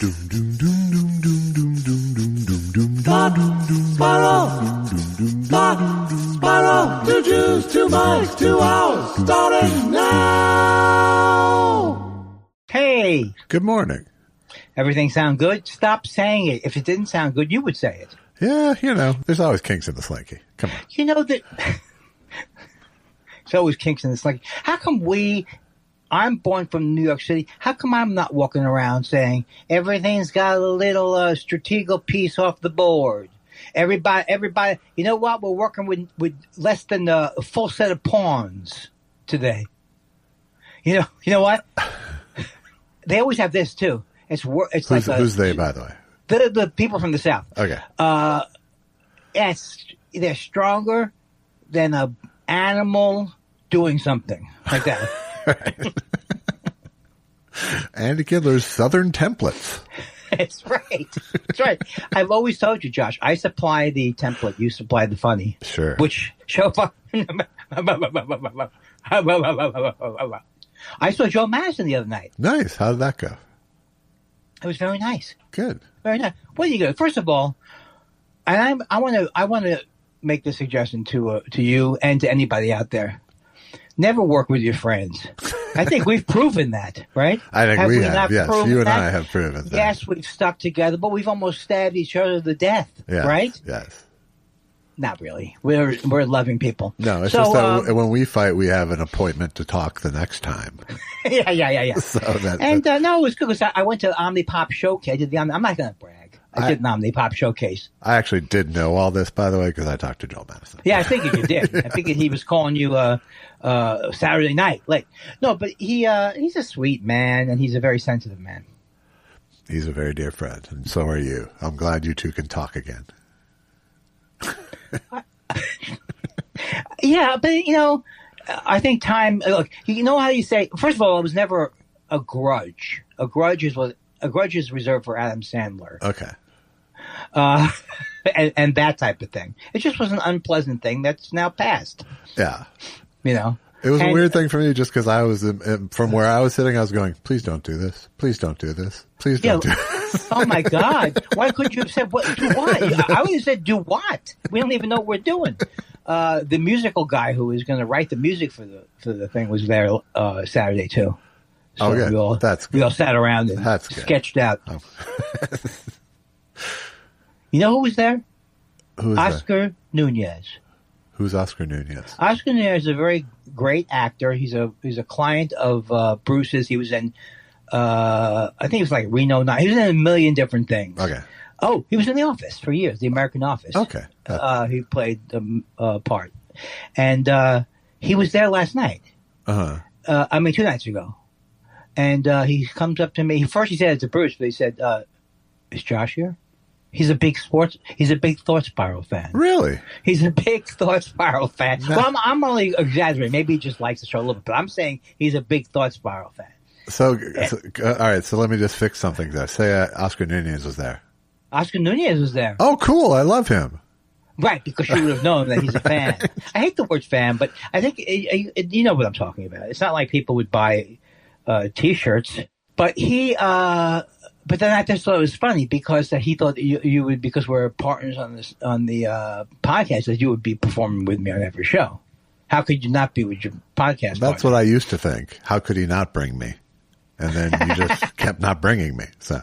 Spiral, 2 Jews, 2 mics, 2 hours, starting now. Hey. Good morning. Everything sound good? Stop saying it. If it didn't sound good, you would say it. Yeah, there's always kinks in the slinky. Come on. You know that there's always kinks in the slinky. How come I'm born from New York City. How come I'm not walking around saying everything's got a little strategical piece off the board? Everybody, you know what? We're working with less than a full set of pawns today. You know what? They always have this too. Who's they, by the way? The people from the South. Okay. They're stronger than an animal doing something like that. Right. Andy Kindler's Southern templates. That's right. That's right. I've always told you, Josh, I supply the template, you supply the funny. Sure. Which show up. I saw Joe Madison the other night. Nice. How did that go? It was very nice. Good. Very nice. What do you go? First of all, and I want to make this suggestion to you and to anybody out there. Never work with your friends. I think we've proven that, right? I think we have. Yes, you and I have proven that. Yes, we've stuck together, but we've almost stabbed each other to death, right? Yes. Not really. We're loving people. No, it's just that when we fight, we have an appointment to talk the next time. Yeah. So no, it was good because I went to Omnipop Showcase. I'm not going to brag. I did an Omnipop Showcase. I actually did know all this, by the way, because I talked to Joel Madison. Yeah, I figured you did. I figured he was calling you Saturday night late. No, but he's a sweet man, and he's a very sensitive man. He's a very dear friend, and so are you. I'm glad you two can talk again. Yeah, but I think time. Look, you know how you say. First of all, it was never a grudge. A grudge is reserved for Adam Sandler. Okay. And that type of thing. It just was an unpleasant thing that's now passed. Yeah. It was a weird thing for me just because I was from where I was sitting. I was going, please don't do this. Please don't do this. Please don't do this. Oh my God! Why couldn't you have said what? Do what? I would have said do what? We don't even know what we're doing. The musical guy who was going to write the music for the thing was there Saturday too. So yeah, we all sat around and sketched out. Oh. You know who was there? Who was Oscar Nunez. Who's Oscar Nunez? Oscar Nunez is a very great actor. He's a client of Bruce's. He was in I think it was like Reno 9. He was in a million different things. Okay. Oh, he was in The Office for years, The American Office. Okay. He played the part. And he was there last night. 2 nights ago. And he comes up to me. First he said it to Bruce, but he said, is Josh here? He's a big Thought Spiral fan. Really? He's a big Thought Spiral fan. No. Well, I'm only exaggerating. Maybe he just likes the show a little bit. But I'm saying he's a big Thought Spiral fan. So all right. So let me just fix something there. Say Oscar Nunez was there. Oscar Nunez was there. Oh, cool. I love him. Right, because you would have known that he's a fan. I hate the word fan, but I think you know what I'm talking about. It's not like people would buy T-shirts. But but then I just thought it was funny because he thought you would, because we're partners on the podcast, that you would be performing with me on every show. How could you not be with your podcast? That's what I used to think. How could he not bring me? And then you just kept not bringing me. So,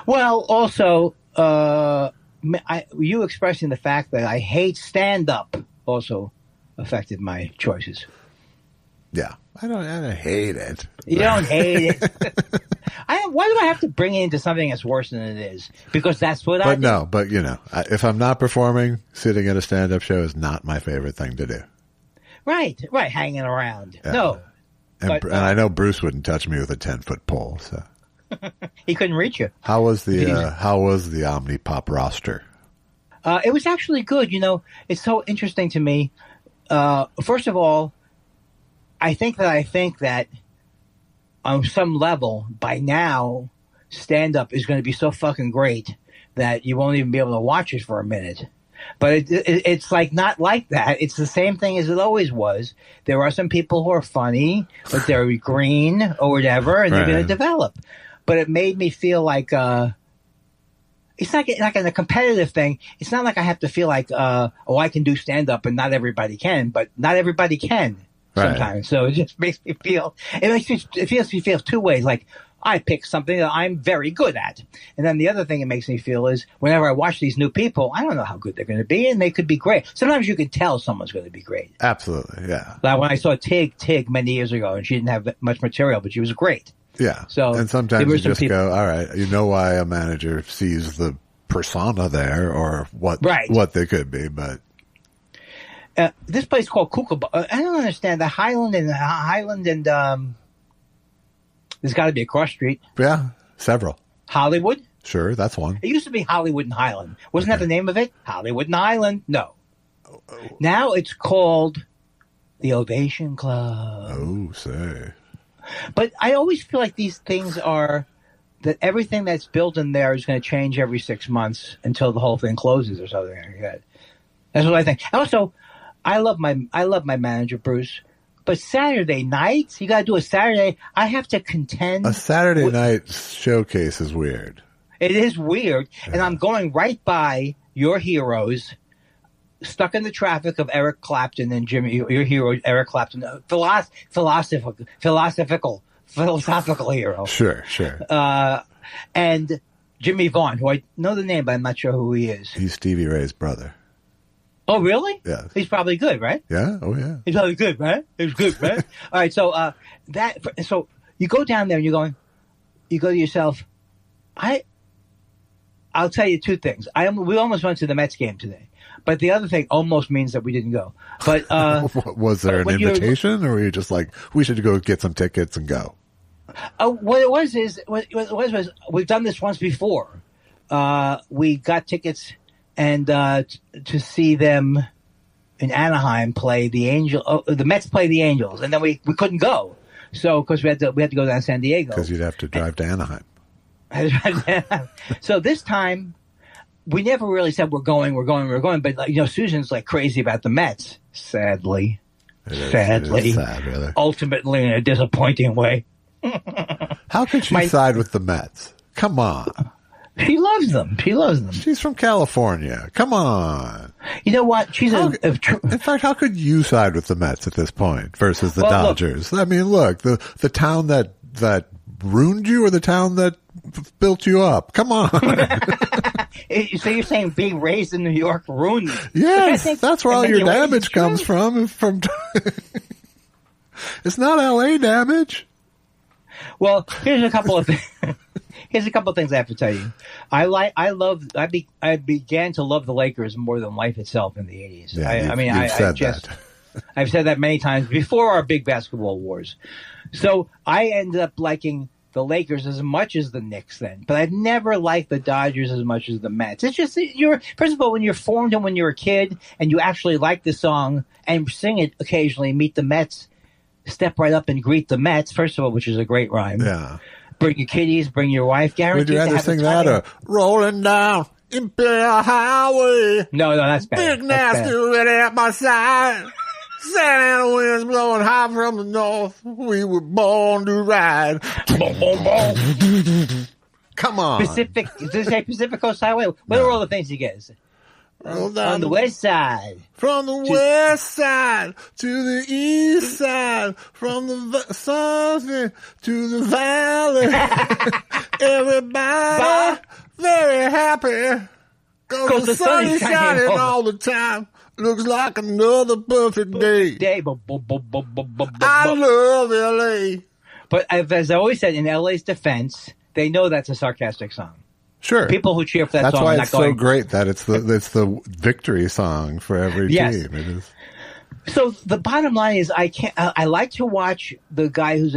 well, also, you expressing the fact that I hate stand-up also affected my choices. Yeah, I don't hate it. You don't hate it. Why do I have to bring it into something that's worse than it is? Because that's what I do. No, but if I'm not performing, sitting at a stand-up show is not my favorite thing to do. Right, hanging around. Yeah. No. And I know Bruce wouldn't touch me with a 10-foot pole, so. He couldn't reach you. How was the Omnipop roster? It was actually good. It's so interesting to me. First of all, I think that on some level, by now, stand-up is going to be so fucking great that you won't even be able to watch it for a minute. But it's like not like that. It's the same thing as it always was. There are some people who are funny, but they're green or whatever, and they're going to develop. but it made me feel like it's like a competitive thing. It's not like I have to feel like I can do stand up and not everybody can, but not everybody can sometimes. Right. So it just makes me feel two ways. Like I pick something that I'm very good at, and then the other thing it makes me feel is whenever I watch these new people, I don't know how good they're going to be, and they could be great. Sometimes you can tell someone's going to be great. Absolutely, yeah. Like when I saw Tig many years ago, and she didn't have much material, but she was great. Yeah. So and sometimes you just go, all right, you know why a manager sees the persona there or what they could be, but this place called Kookaburra. I don't understand the Highland and there's got to be a cross street. Yeah, several. Hollywood? Sure, that's one. It used to be Hollywood and Highland. Wasn't that the name of it? Hollywood and Highland? No. Now it's called the Ovation Club. Oh, say. But I always feel like these things are that everything that's built in there is going to change every 6 months until the whole thing closes or something like that. That's what I think. Also, I love my manager, Bruce. But Saturday nights, you got to do a Saturday. I have to contend. A Saturday night showcase is weird. It is weird. Yeah. And I'm going right by your heroes, stuck in the traffic of Eric Clapton and Jimmy, your hero, Eric Clapton, philosophical hero. Sure. And Jimmy Vaughn, who I know the name, but I'm not sure who he is. He's Stevie Ray's brother. Oh, really? Yeah. He's probably good, right? Yeah. Oh, yeah. He's probably good, right? He's good, right? All right. So, so you go down there and you go to yourself, I'll tell you two things. We almost went to the Mets game today, but the other thing almost means that we didn't go. But, was there an invitation or were you just like, we should go get some tickets and go? What it was we've done this once before. We got tickets and to see them in Anaheim play the Mets play the Angels, and then we couldn't go, so because we had to go down to San Diego because you'd have to drive to Anaheim. So this time we never really said we're going, but Susan's like crazy about the Mets. Sadly, it is sad, really. Ultimately, in a disappointing way. How could she side with the Mets? Come on. She loves them. She's from California. Come on. You know what? In fact, how could you side with the Mets at this point versus the Dodgers? Look, I mean, look, the town that ruined you or the town that built you up? Come on. So you're saying being raised in New York ruined you? Yes, that's where all your damage comes from. It's not LA damage. Well, here's a couple of things. Here's a couple of things I have to tell you. I began to love the Lakers more than life itself in the 80s. Yeah, I've said that many times before our big basketball wars. So I ended up liking the Lakers as much as the Knicks then, but I've never liked the Dodgers as much as the Mets. It's just first of all, when you're formed and when you're a kid and you actually like the song and sing it occasionally, meet the Mets, step right up and greet the Mets. First of all, which is a great rhyme. Yeah. Bring your kiddies, bring your wife. Guaranteed. Would you rather sing that or rolling down Imperial Highway? No, that's bad. Big nasty right at my side. Santa Ana winds blowing high from the north. We were born to ride. Come on. Pacific. Does it say Pacific Coast Highway? What are all the things you get? On the west side. From the west side to the east side. From the south to the valley. Everybody very happy. Cause the sun is shining all the time. Looks like another perfect day. I love L.A. But as I always said, in L.A.'s defense, they know that's a sarcastic song. Sure. People who cheer for that song. That's why it's so great that it's the victory song for every team. It is. So the bottom line is, I like to watch the guy who's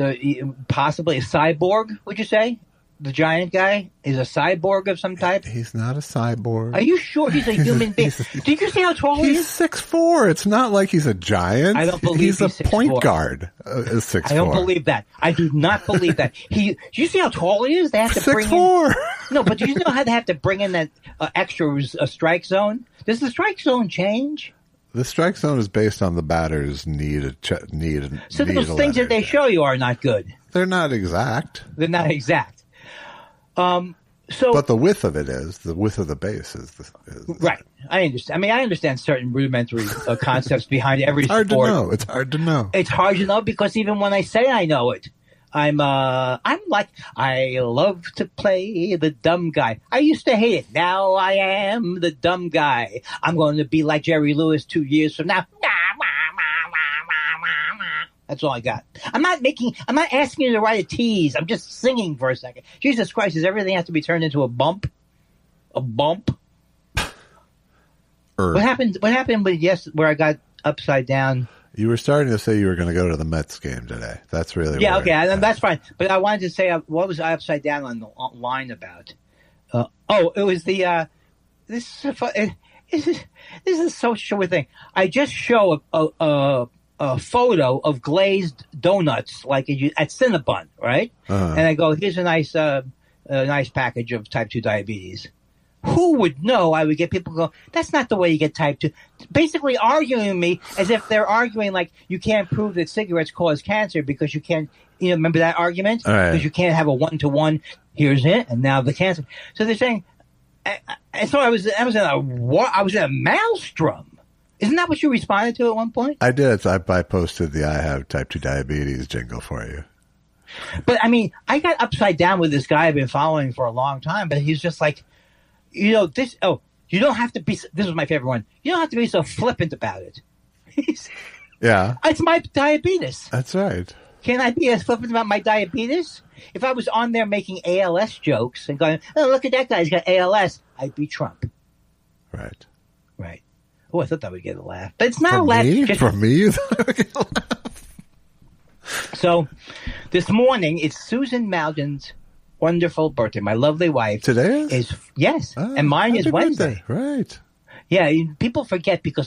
possibly a cyborg. Would you say the giant guy is a cyborg of some type? He's not a cyborg. Are you sure he's a human being? Did you see how tall he is? He's 6'4". It's not like he's a giant. I don't believe he's a 6'4". point guard. 6'4". I don't believe that. I do not believe that. Do you see how tall he is? They have to bring 6'4". No, but do you know how they have to bring in that extra strike zone? Does the strike zone change? The strike zone is based on the batter's need. So those things that they show you are not good. They're not exact. They're not exact. But the width of the base is right. I understand. I mean, I understand certain rudimentary concepts behind every sport. It's hard to know. It's hard to know because even when I say I know it, I'm like, I love to play the dumb guy. I used to hate it. Now I am the dumb guy. I'm going to be like Jerry Lewis 2 years from now. That's all I got. I'm not asking you to write a tease. I'm just singing for a second. Jesus Christ, does everything have to be turned into a bump? A bump? What happened with where I got upside down? You were starting to say you were going to go to the Mets game today. That's really that's fine. But I wanted to say, what was I upside down on the line about? It was the this is a social thing. I just show a photo of glazed donuts like at Cinnabon, right? And I go, here's a nice package of type 2 diabetes. Who would know I would get people go, that's not the way you get type 2. Basically arguing with me as if they're arguing like you can't prove that cigarettes cause cancer because you can't, remember that argument? Because you can't have a 1-to-1. Here's it, and now the cancer. So they're saying, and so I was in a maelstrom. Isn't that what you responded to at one point? I did. I posted the I have type 2 diabetes jingle for you. But I mean, I got upside down with this guy I've been following for a long time, but he's just like, you don't have to be, this is my favorite one. You don't have to be so flippant about it. Yeah. It's my diabetes. That's right. Can I be as flippant about my diabetes? If I was on there making ALS jokes and going, oh, look at that guy, he's got ALS, I'd be Trump. Right. Right. Oh, I thought that would get a laugh. But it's not a laugh. For me, you thought it would get a laugh? So, this morning, it's Susan Malden's wonderful birthday. My lovely wife. Today is? Yes. And mine is Wednesday. Birthday. Right. Yeah, people forget because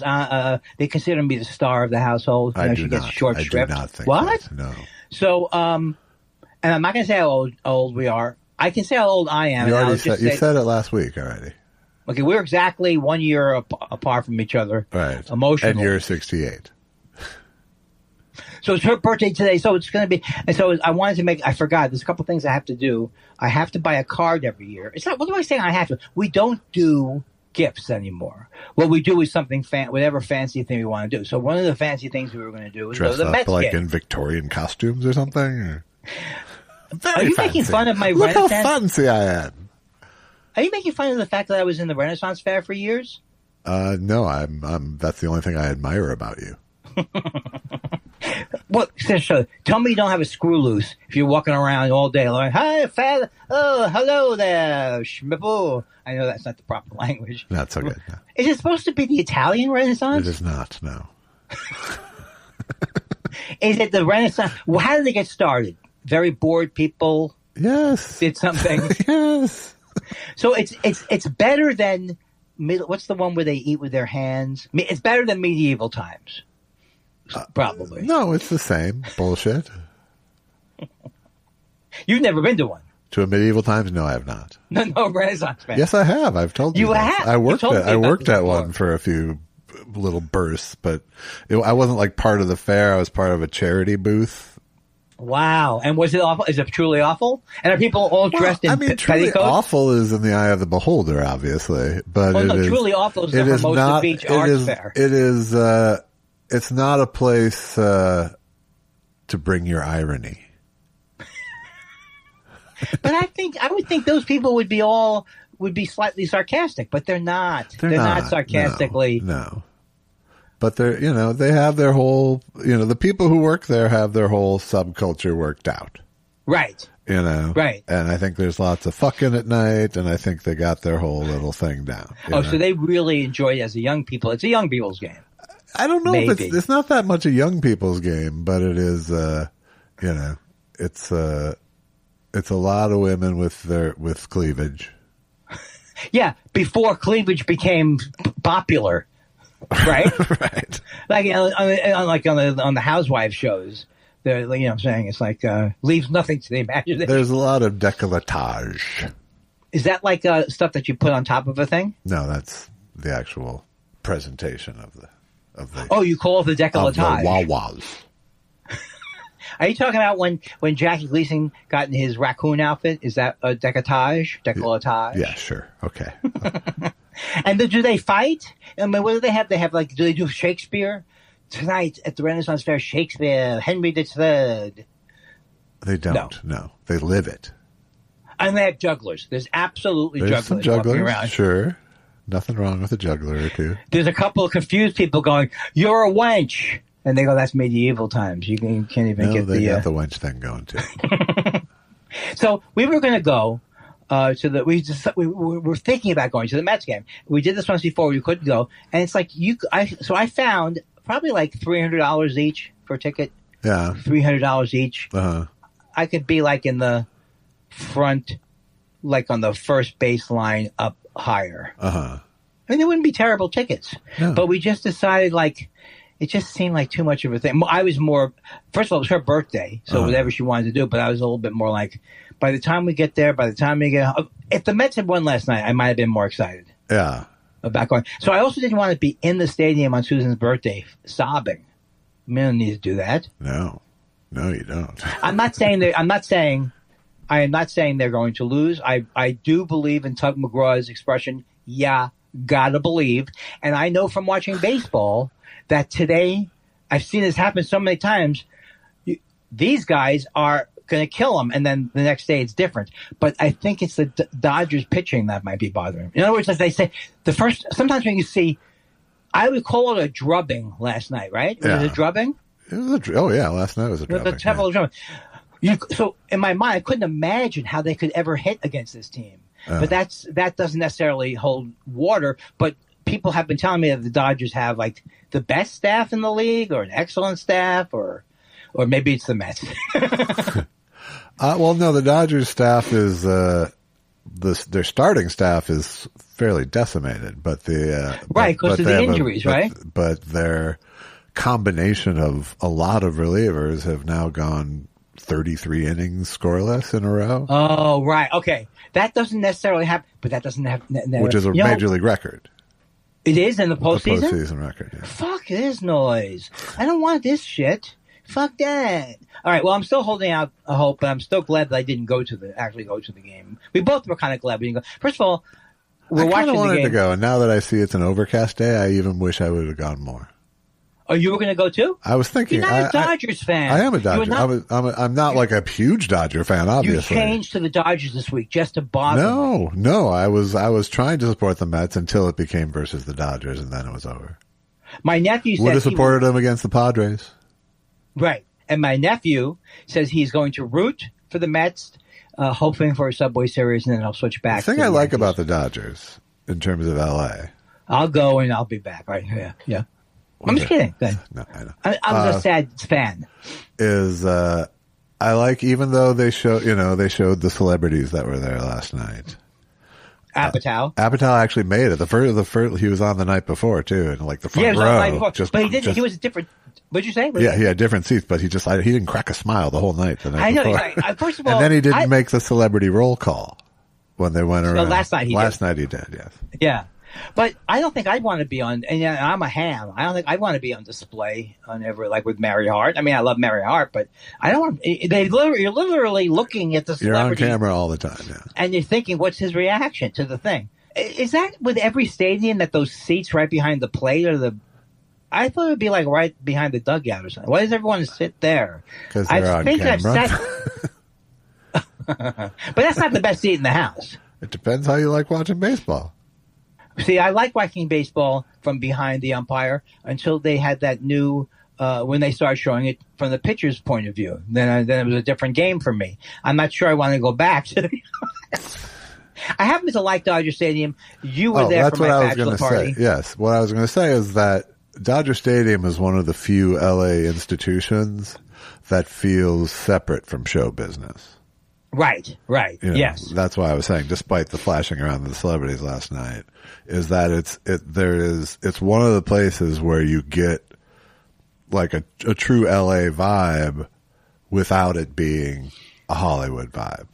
they consider me the star of the household. She gets short shrift. I do not think what? That. No. So, and I'm not going to say how old we are. I can say how old I am. You said it last week already. Okay, we're exactly 1 year apart from each other. Right. Emotionally. And you're 68. So it's her birthday today. So it's going to be, and so I wanted to I forgot, there's a couple things I have to do. I have to buy a card every year. It's not, what do I say I have to? We don't do gifts anymore. What we do is something, whatever fancy thing we want to do. So one of the fancy things we were going to do is go to the Mets like game. In Victorian costumes or something? Are you making fun of my Look Renaissance? How fancy I am. Are you making fun of the fact that I was in the Renaissance Fair for years? No, I'm that's the only thing I admire about you. Well, so tell me you don't have a screw loose if you're walking around all day like, hi, father. Oh, hello there, schmipple. I know that's not the proper language. Not so good. No. Is it supposed to be the Italian Renaissance? It is not, no. Is it the Renaissance? Well, how did they get started? Very bored people? Yes. Did something? Yes. So it's better than, what's the one where they eat with their hands? It's better than medieval times. Probably. No, it's the same. Bullshit. You've never been to one. To a medieval times? No, I have not. No Renaissance man. Yes, I have. I've told you. You have. I worked at one for a few little bursts, but I wasn't like part of the fair. I was part of a charity booth. Wow. And was it awful? Is it truly awful? And are people all dressed in petticoats? Truly awful is in the eye of the beholder, obviously. But truly awful is the Hermosa Beach Arts Fair. It is. It's not a place to bring your irony. But I would think those people would be slightly sarcastic, but they're not. They're not sarcastically. No. But they have their whole, the people who work there have their whole subculture worked out. Right. Right. And I think there's lots of fucking at night, and I think they got their whole little thing down. So they really enjoy it as a young people. It's a young people's game. I don't know if it's not that much a young people's game, but it is, it's a lot of women with cleavage. Yeah. Before cleavage became popular. Right? Right. Like on the housewife shows, they're, I'm saying it's like leaves nothing to the imagination. There's a lot of décolletage. Is that like stuff that you put on top of a thing? No, that's the actual presentation of the. Oh, you call it the décolletage. Of the wawas. Are you talking about when Jackie Gleason got in his raccoon outfit? Is that a decolletage? Yeah, sure. Okay. And do they fight? I mean, what do they have? They have do they do Shakespeare? Tonight at the Renaissance Fair, Shakespeare, Henry III. They don't. No. They live it. And they have jugglers. There's absolutely some jugglers walking around. Sure. Nothing wrong with a juggler or two. There's a couple of confused people going, "You're a wench," and they go, "That's medieval times. You can't even get they got the wench thing going too." So we were going to go to the. We were thinking about going to the Mets game. We did this once before. We couldn't go, and it's like So I found probably like $300 each for a ticket. Yeah, $300 each. I could be like in the front, like on the first baseline up higher. I mean, they wouldn't be terrible tickets, but we just decided it just seemed like too much of a thing. I was more, first of all, it was her birthday, so whatever she wanted to do, but I was a little bit more like, by the time we get there, if the Mets had won last night, I might have been more excited. Yeah. About going. So I also didn't want to be in the stadium on Susan's birthday sobbing. I mean, I don't need to do that. No, you don't. I am not saying they're going to lose. I do believe in Tug McGraw's expression, "Yeah, gotta believe." And I know from watching baseball that today, I've seen this happen so many times, these guys are going to kill them, and then the next day it's different. But I think it's the Dodgers pitching that might be bothering them. In other words, as they say, sometimes when you see, I would call it a drubbing last night, right? Yeah. Was it a drubbing? Last night was a drubbing. Drubbing. So in my mind, I couldn't imagine how they could ever hit against this team. But that doesn't necessarily hold water. But people have been telling me that the Dodgers have the best staff in the league, or an excellent staff, or maybe it's the Mets. Well, no, the Dodgers staff is their starting staff is fairly decimated, but right, because of the injuries, right? But their combination of a lot of relievers have now gone 33 innings scoreless in a row. Oh, right. Okay. That doesn't necessarily happen, but that doesn't have... Which is a major league record. It is in the postseason? The postseason record, yeah. Fuck this noise. I don't want this shit. Fuck that. All right, well, I'm still holding out a hope, but I'm still glad that I didn't actually go to the game. We both were kind of glad we didn't go. First of all, we're watching the game. I kind of wanted to go, and now that I see it's an overcast day, I even wish I would have gone more. Oh, you were going to go too? I was thinking. You're not a Dodgers fan. I am a Dodger. I'm not like a huge Dodger fan, obviously. You changed to the Dodgers this week just to bother me. No. I was trying to support the Mets until it became versus the Dodgers, and then it was over. My nephew would have supported them against the Padres. Right. And my nephew says he's going to root for the Mets, hoping for a Subway Series, and then I'll switch back. The thing I like about the Dodgers, in terms of L.A. I'll go and I'll be back. Right? Yeah. I'm just kidding. No, I know. I'm a sad fan. I like, even though they showed the celebrities that were there last night. Apatow. Apatow actually made it. The first he was on the night before too, and the front row. But he didn't. He was a different. What'd you say? He had different seats, but he didn't crack a smile the whole night. The night before. First of all, and then he didn't make the celebrity roll call when they went around. Last night he did. Yes. Yeah. But I don't think I'd want to be on, and I'm a ham. I don't think I'd want to be on display with Mary Hart. I mean, I love Mary Hart, but I don't want. You're literally looking at the celebrity. You're on camera all the time, yeah. And you're thinking, what's his reaction to the thing? Is that with every stadium that those seats right behind the plate are the? I thought it would be right behind the dugout or something. Why does everyone sit there? Because they're on camera. But that's not the best seat in the house. It depends how you like watching baseball. See, I like watching baseball from behind the umpire until they had that new, when they started showing it from the pitcher's point of view. Then it was a different game for me. I'm not sure I want to go back to I happen to like Dodger Stadium. You were there for my bachelor party. Say. Yes. What I was going to say is that Dodger Stadium is one of the few LA institutions that feels separate from show business. Right. Yes. That's why I was saying, despite the flashing around of the celebrities last night, is that it's one of the places where you get like a true LA vibe without it being a Hollywood vibe.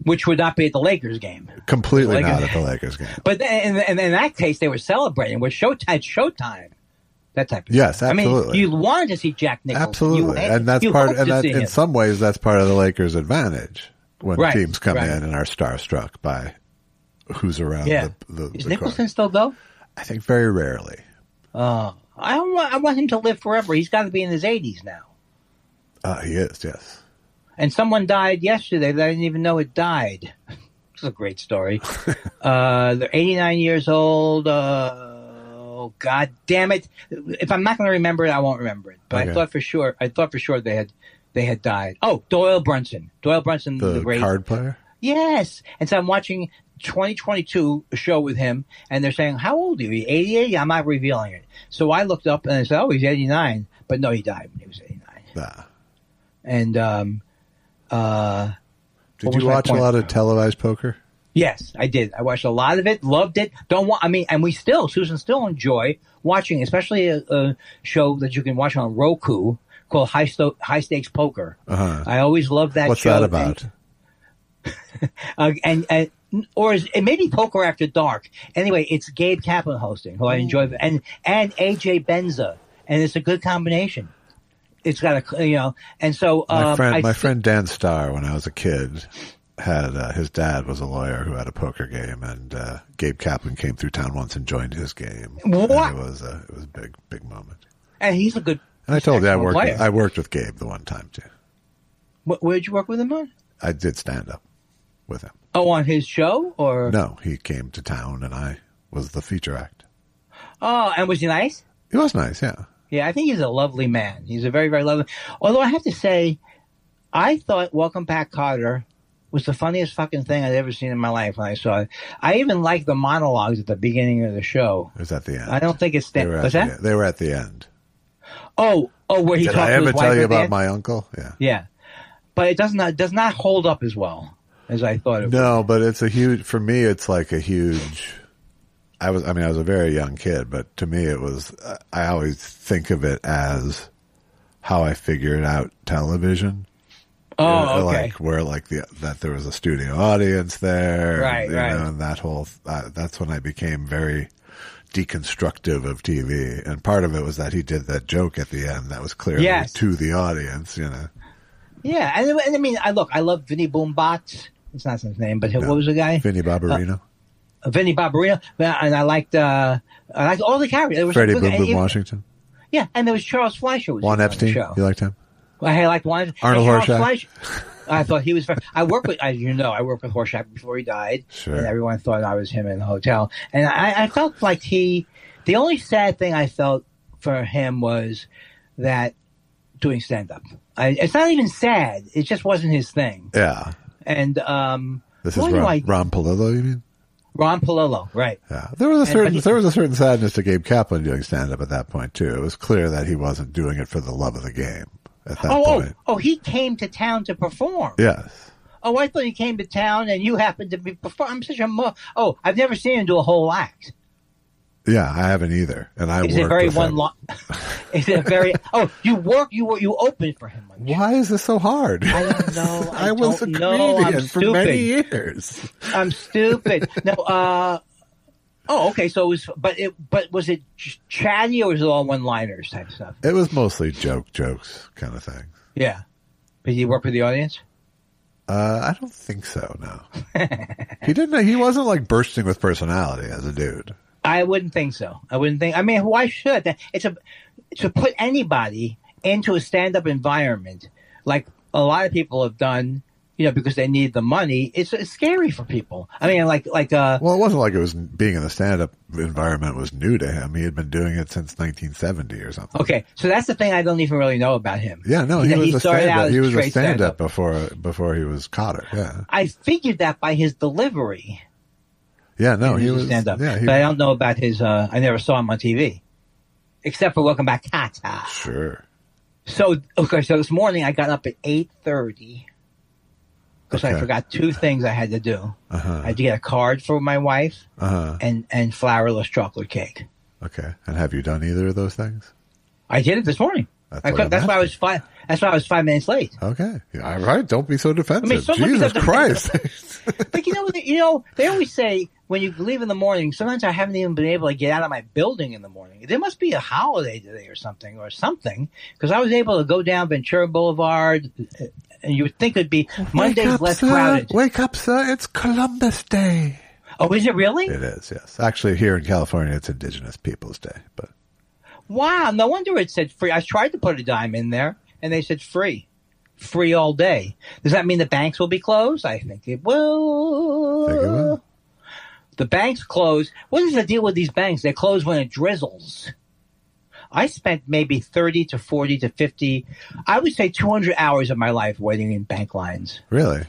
Which would not be at the Lakers game. Completely not at the Lakers game. But in that case, they were celebrating with Showtime. That type of yes, thing. absolutely. I mean, you wanted to see Jack Nicholson. Absolutely. And that's in some ways, that's part of the Lakers' advantage when teams come in and are starstruck by who's around the Is Nicholson still go? I think very rarely. I want him to live forever. He's got to be in his 80s now. He is, yes. And someone died yesterday that I didn't even know it died. It's a great story. They're 89 years old. Oh, God damn it! If I'm not going to remember it, I won't remember it. But I thought for sure they had died. Oh, Doyle Brunson. Doyle Brunson, the great card player. Yes. And so I'm watching 2022 show with him, and they're saying, "How old are you? 88?" I'm not revealing it. So I looked up and I said, "Oh, he's 89." But no, he died when he was 89. And did you watch a lot of televised poker? Yes, I did. I watched a lot of it, loved it. And Susan still enjoy watching, especially a show that you can watch on Roku called High Stakes Poker. I always loved that What's show. What's that about? It may be Poker After Dark. Anyway, it's Gabe Kaplan hosting, who I enjoy, and AJ Benza, and it's a good combination. It's got and so my friend Dan Starr, when I was a kid, had his dad was a lawyer who had a poker game, and Gabe Kaplan came through town once and joined his game. What? It was a big moment. And he's a good. And I told you I worked with Gabe the one time too. Where did you work with him on? I did stand up with him. Oh, on his show or no? He came to town, and I was the feature act. Oh, and was he nice? He was nice, yeah. Yeah, I think he's a lovely man. He's a very, very lovely. Although I have to say, I thought Welcome Back, Kotter was the funniest fucking thing I'd ever seen in my life when I saw it. I even liked the monologues at the beginning of the show. It was at the end. I don't think it's they were at the end. Oh, where he Did talked I ever to his tell wife you at the about end? my uncle? Yeah. Yeah. But it does not hold up as well as I thought it would. No, but it's for me, it's like a huge. I was a very young kid, but to me it was, I always think of it as how I figured out television. Oh, okay. That there was a studio audience there. Right, and that whole, that's when I became very deconstructive of TV. And part of it was that he did that joke at the end that was clearly to the audience, Yeah, and I mean, I love Vinny Boombots. It's not his name, but what was the guy? Vinny Barbarino. Vinny Barbarino, and I liked all the characters. Freddie Boom Boom Washington. Yeah, and there was Charles Fleischer. Juan Epstein. You liked him? I liked Juan. Arnold Horshack. I thought he was. I worked with Horshack before he died, and everyone thought I was him in the hotel. And I felt like the only sad thing I felt for him was that doing stand up. It's not even sad. It just wasn't his thing. Yeah. And this is Ron Palillo, you mean? Ron Palillo, right? Yeah, there was a certain sadness to Gabe Kaplan doing stand up at that point too. It was clear that he wasn't doing it for the love of the game at that point. Oh, he came to town to perform. Yes. Oh, I thought he came to town and you happened to be performing. I've never seen him do a whole act. Yeah, I haven't either, and I Is it very one long? Is it very? Oh, you opened for him. Why is this so hard? I don't know. I was a comedian for many years. I'm stupid. No. Oh, okay. So it was, but was it chatty or was it all one-liners type stuff? It was mostly jokes kind of thing. Yeah. Did you work with the audience? I don't think so. No. He didn't. He wasn't like bursting with personality as a dude. I wouldn't think so. I mean, why should? To put anybody into a stand-up environment, like a lot of people have done, because they need the money. It's scary for people. I mean, well, it wasn't like it was being in the stand-up environment was new to him. He had been doing it since 1970 or something. Okay, so that's the thing I don't even really know about him. Yeah, no, he was a stand-up. He was a stand-up before he was Kotter. Yeah, I figured that by his delivery. Yeah, no, he was stand-up. Yeah, but I don't know about his. I never saw him on TV, except for Welcome Back, Kotter. Sure. So this morning I got up at 8:30 because I forgot two things I had to do. I had to get a card for my wife and flourless chocolate cake. Okay, and have you done either of those things? I did it this morning. That's why I was 5 minutes late. Okay, yeah, all right. Don't be so defensive. I mean, Jesus Christ! But they always say when you leave in the morning, sometimes I haven't even been able to get out of my building in the morning. There must be a holiday today or something, because I was able to go down Ventura Boulevard, and you would think it'd be Monday's less crowded. Wake up, sir. It's Columbus Day. Oh, is it really? It is, yes. Actually, here in California, it's Indigenous Peoples Day. But wow, no wonder it said free. I tried to put a dime in there, and they said free. Free all day. Does that mean the banks will be closed? I think it will. Think it will. The banks close. What is the deal with these banks? They close when it drizzles. I spent maybe 30 to 40 to 50, I would say 200 hours of my life waiting in bank lines. Really?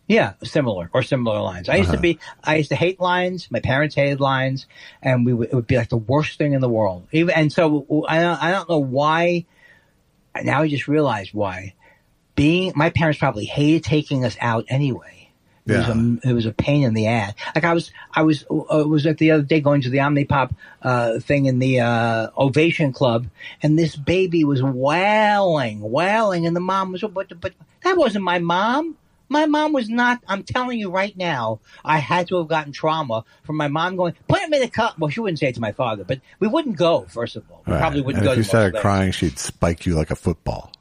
Yeah, similar lines. I used to hate lines. My parents hated lines, and it would be like the worst thing in the world. So I don't know why. Now I just realized why. My parents probably hated taking us out anyway. It was a pain in the ass. Like I was at the other day going to the Omnipop thing in the Ovation Club, and this baby was wailing, and the mom was, but that wasn't my mom. My mom was not. I'm telling you right now, I had to have gotten trauma from my mom going, put him in a cup. Well, she wouldn't say it to my father, but we wouldn't go, first of all. We probably wouldn't go. If you started crying, she'd spike you like a football.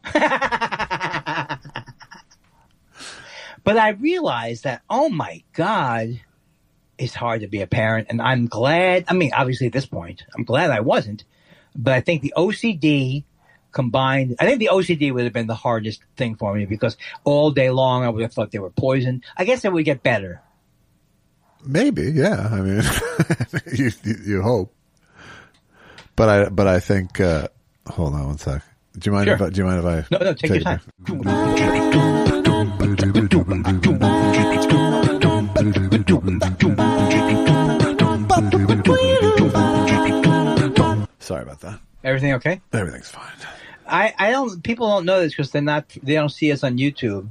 But I realized that, oh my God, it's hard to be a parent. And I'm glad, obviously at this point, I'm glad I wasn't. But I think the OCD combined, I think the OCD would have been the hardest thing for me, because all day long I would have thought they were poisoned. I guess it would get better. Maybe, yeah. I mean, you hope. But I think, hold on one sec. Do you mind if I? No, take your time. Sorry about that. Everything okay? Everything's fine. People don't know this because they don't see us on YouTube,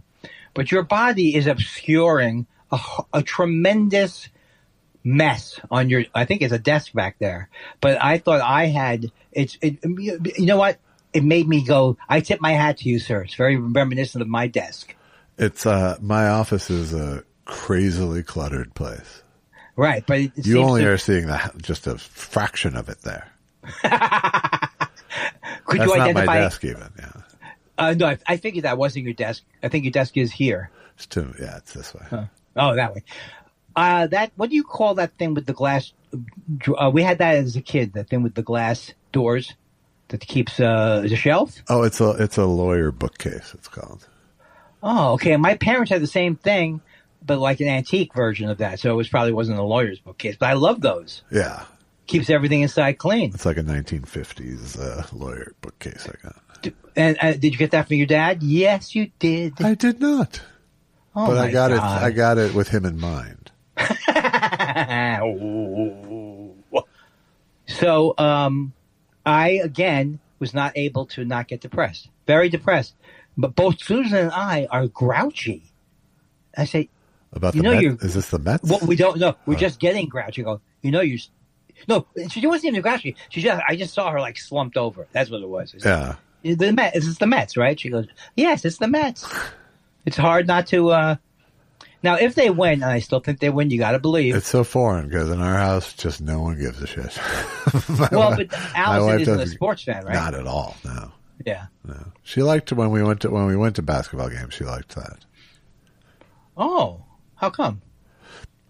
but your body is obscuring a tremendous mess on I think it's a desk back there. But I thought I had, you know what? It made me go, I tip my hat to you, sir. It's very reminiscent of my desk. It's, my office is a crazily cluttered place. Right, but you only are seeing just a fraction of it there. Could That's you not identify? my desk even, yeah. No, I figured that wasn't your desk. I think your desk is here. It's this way. Oh, that way. What do you call that thing with the glass? We had that as a kid, that thing with the glass doors that keeps the shelf. Oh, it's a lawyer bookcase, it's called. Oh, okay. My parents had the same thing, but like an antique version of that. So it probably wasn't a lawyer's bookcase, but I love those. Yeah. Keeps everything inside clean. It's like a 1950s lawyer bookcase I got. And did you get that from your dad? Yes, you did. I did not. Oh, but my God. I got it with him in mind. So, I again was not able to not get depressed. Very depressed. But both Susan and I are grouchy. I say, about the Mets? Is this the Mets? Well, we don't know. We're just getting grouchy. Go, no, she wasn't even grouchy. I just saw her like slumped over. That's what it was. Yeah. The Mets. It's the Mets, right? She goes, yes, it's the Mets. It's hard not to. Now, if they win, and I still think they win, you got to believe. It's so foreign because in our house, just no one gives a shit. But Allison isn't a sports fan, right? Not at all. No. Yeah. No. She liked when we went to basketball games. She liked that. Oh, how come?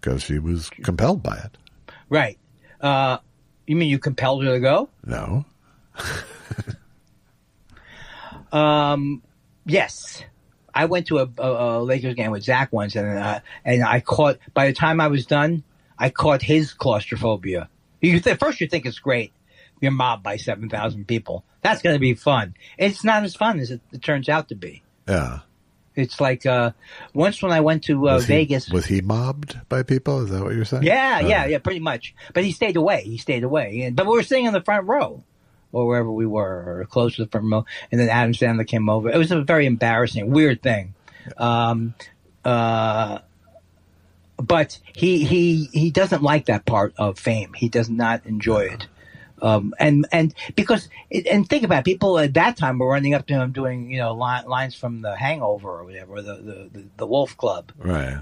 Because she was compelled by it. Right. You mean you compelled her to go? No. Yes. I went to a Lakers game with Zach once, and I caught, by the time I was done, I caught his claustrophobia. First you think it's great. You're mobbed by 7,000 people. That's going to be fun. It's not as fun as it turns out to be. Yeah. It's like once when I went to Vegas. Was he mobbed by people? Is that what you're saying? Yeah, pretty much. But he stayed away. But we were sitting in the front row, or wherever we were, or close to the front row. And then Adam Sandler came over. It was a very embarrassing, weird thing. But he doesn't like that part of fame. He does not enjoy it. And because think about it, people at that time were running up to him doing lines from The Hangover or whatever, the Wolf Club, right?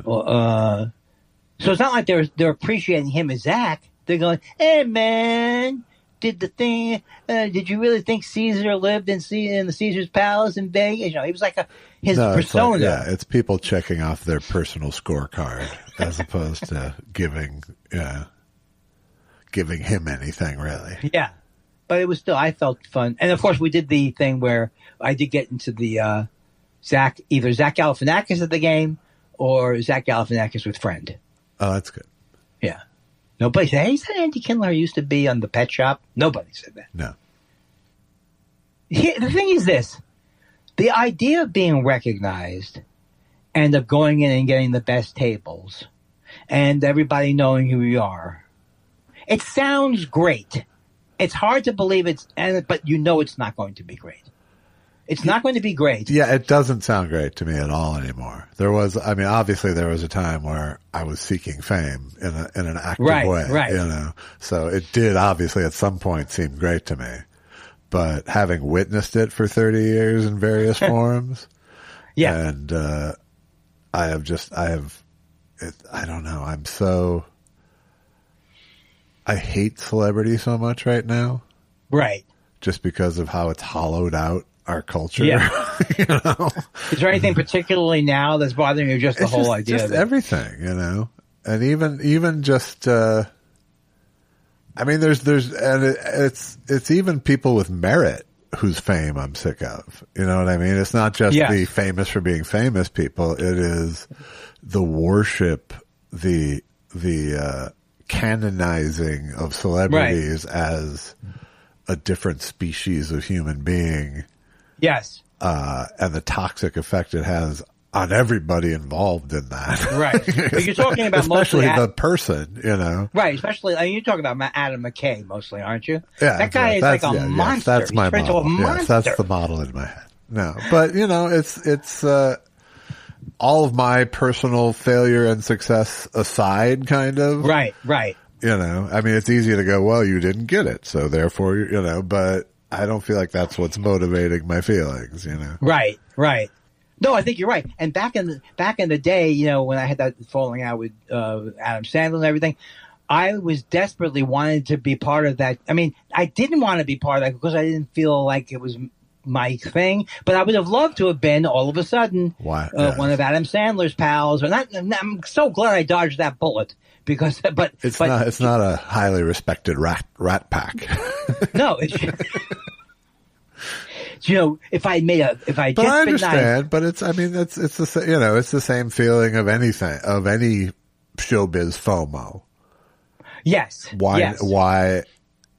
So it's not like they're appreciating him as Zach. They're going, hey, man, did the thing, did you really think Caesar lived in the Caesar's Palace in Vegas? You know, he was like his persona. It's people checking off their personal scorecard as opposed to giving him anything, really. Yeah. But it was still, I felt fun. And, of course, we did the thing where I did get into the either Zach Galifianakis at the game or Zach Galifianakis with friend. Oh, that's good. Yeah. Nobody said, hey, is that Andy Kindler used to be on the Pet Shop? Nobody said that. No. The thing is this. The idea of being recognized and of going in and getting the best tables and everybody knowing who you are, it sounds great. It's hard to believe but you know it's not going to be great. It's not going to be great. Yeah, it doesn't sound great to me at all anymore. Obviously there was a time where I was seeking fame in an active way, right. You know. So it did obviously at some point seem great to me. But having witnessed it for 30 years in various forms, yeah. And I don't know. I hate celebrity so much right now. Right. Just because of how it's hollowed out our culture. Yeah. You know? Is there anything particularly now that's bothering you? Just the whole idea just of it? Everything, you know? And even just, it's even people with merit whose fame I'm sick of. You know what I mean? It's not just the famous for being famous people. It is the worship, the canonizing of celebrities as a different species of human being. Yes. And the toxic effect it has on everybody involved in that. Right. But you're talking about especially the person, you know. Right. Especially, you're talking about Adam McKay mostly, aren't you? Yeah. That guy is like a monster. Yes, that's my model. Yes, that's the model in my head. No, but you know, it's all of my personal failure and success aside, kind of. Right. You know, I mean, it's easy to go, well, you didn't get it, so therefore, you know, but I don't feel like that's what's motivating my feelings, you know. Right. No, I think you're right. And back in the day, you know, when I had that falling out with Adam Sandler and everything, I was desperately wanted to be part of that. I mean, I didn't want to be part of that because I didn't feel like it was my thing, but I would have loved to have been all of a sudden one of Adam Sandler's pals. I'm so glad I dodged that bullet because, but it's not a highly respected rat pack. No, you know, if I understand, but it's the, you know, it's the same feeling of any showbiz FOMO. Yes. Why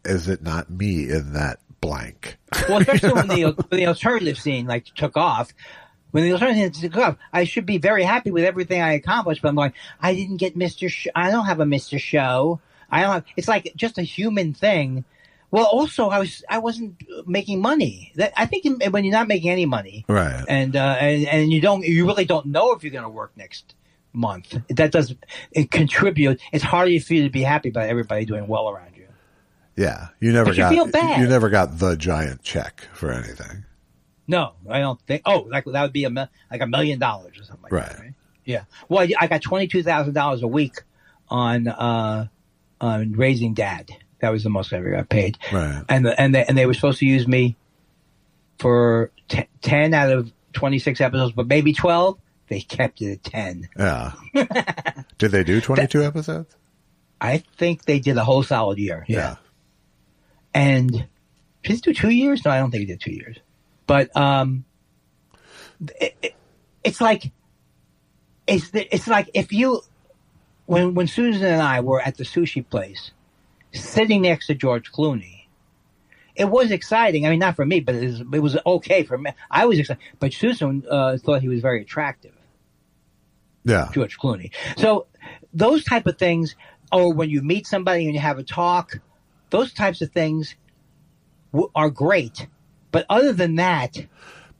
is it not me in that blank? Well, especially when the alternative scene took off. When the alternative scene took off, I should be very happy with everything I accomplished, but I'm going, I didn't get Mr. I don't have a Mr. Show. It's like just a human thing. Well, also I wasn't making money. I think when you're not making any money, right, and you really don't know if you're going to work next month. That doesn't contribute. It's harder for you to be happy about everybody doing well around you. Yeah, you never feel bad. You never got the giant check for anything. No, I don't think. Oh, that would be $1 million or something like that. Right? Yeah. Well, I got $22,000 a week on Raising Dad. That was the most I ever got paid. Right. And they were supposed to use me for 10 out of 26 episodes, but maybe 12. They kept it at 10. Yeah. Did they do 22 episodes? I think they did a whole solid year. Yeah. And did they do 2 years? No, I don't think they did 2 years. But it's like if you when Susan and I were at the sushi place, sitting next to George Clooney, it was exciting. I mean, not for me, but it was okay for me. I was excited, but Susan thought he was very attractive. Yeah, George Clooney. So those type of things, or when you meet somebody and you have a talk, those types of things are great. But other than that,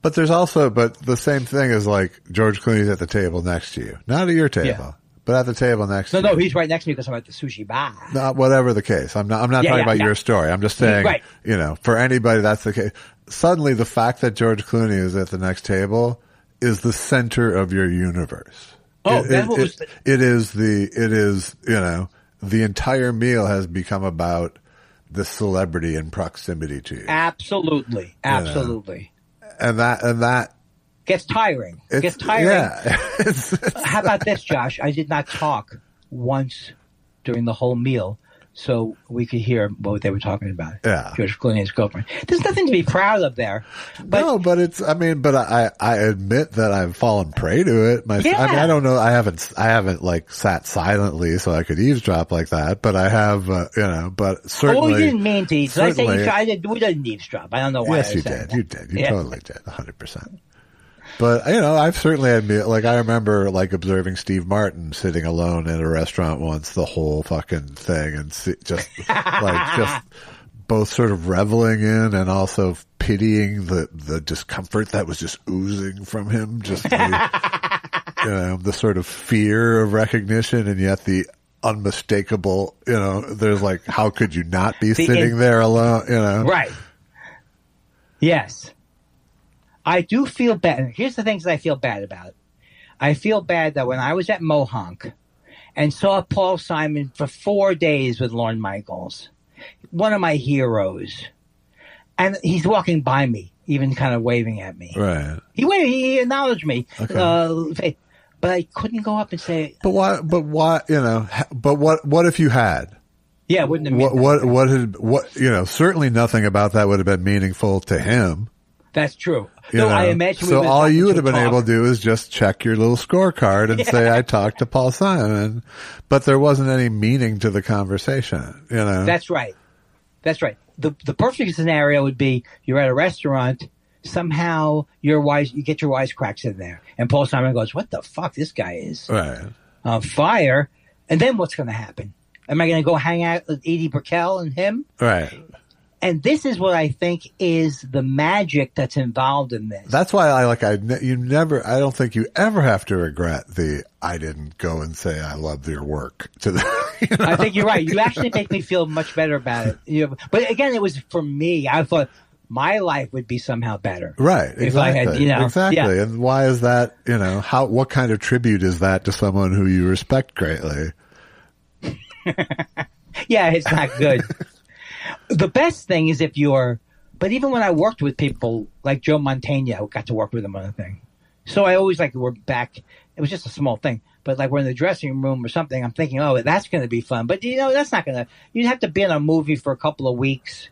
but the same thing is like George Clooney's at the table next to you, not at your table. Yeah. But at the table next to you. No, he's right next to me because I'm at the sushi bar. Not whatever the case. I'm not talking about your story. I'm just saying, right. You know, for anybody that's the case. Suddenly the fact that George Clooney is at the next table is the center of your universe. It is, the entire meal has become about the celebrity and proximity to you. Absolutely. Absolutely. And that gets tiring. Yeah. How about this, Josh? I did not talk once during the whole meal, so we could hear what they were talking about. Yeah. George Clooney and his girlfriend. There's nothing to be proud of there. But I admit that I've fallen prey to it. I don't know. I haven't like sat silently so I could eavesdrop like that, but I have, but certainly. Oh, you didn't mean to. Did I say you tried? We didn't eavesdrop. I don't know why. Yes, you did. You did. You totally did. 100%. But, I've certainly admit, like, I remember, like, observing Steve Martin sitting alone in a restaurant once, the whole fucking thing, and just both sort of reveling in and also pitying the discomfort that was just oozing from him, just the sort of fear of recognition, and yet the unmistakable, there's like, how could you not be sitting there alone, Right. Yes. I do feel bad. Here's the things that I feel bad about. I feel bad that when I was at Mohonk and saw Paul Simon for 4 days with Lorne Michaels, one of my heroes, and he's walking by me, even kind of waving at me. Right. He acknowledged me. Okay. But I couldn't go up and say. But why? But what if you had? Yeah, wouldn't have been what certainly nothing about that would have been meaningful to him. That's true. I imagine. So all you would have been able to do is just check your little scorecard and say, "I talked to Paul Simon," but there wasn't any meaning to the conversation. That's right. That's right. The perfect scenario would be you're at a restaurant. Somehow you get your wisecracks in there, and Paul Simon goes, "What the fuck? This guy is on fire." And then what's going to happen? Am I going to go hang out with Edie Brickell and him? Right. And this is what I think is the magic that's involved in this. That's why I don't think you ever have to regret I didn't go and say I love your work to the. I think you're right. You actually make me feel much better about it. But again, it was for me. I thought my life would be somehow better. Right. Exactly. If I had, exactly. Yeah. And why is that, what kind of tribute is that to someone who you respect greatly? Yeah, it's not good. The best thing is but even when I worked with people like Joe Mantegna, I got to work with him on a thing. So I always we're back. It was just a small thing, but like we're in the dressing room or something, I'm thinking, oh, that's going to be fun. But that's not going to, you'd have to be in a movie for a couple of weeks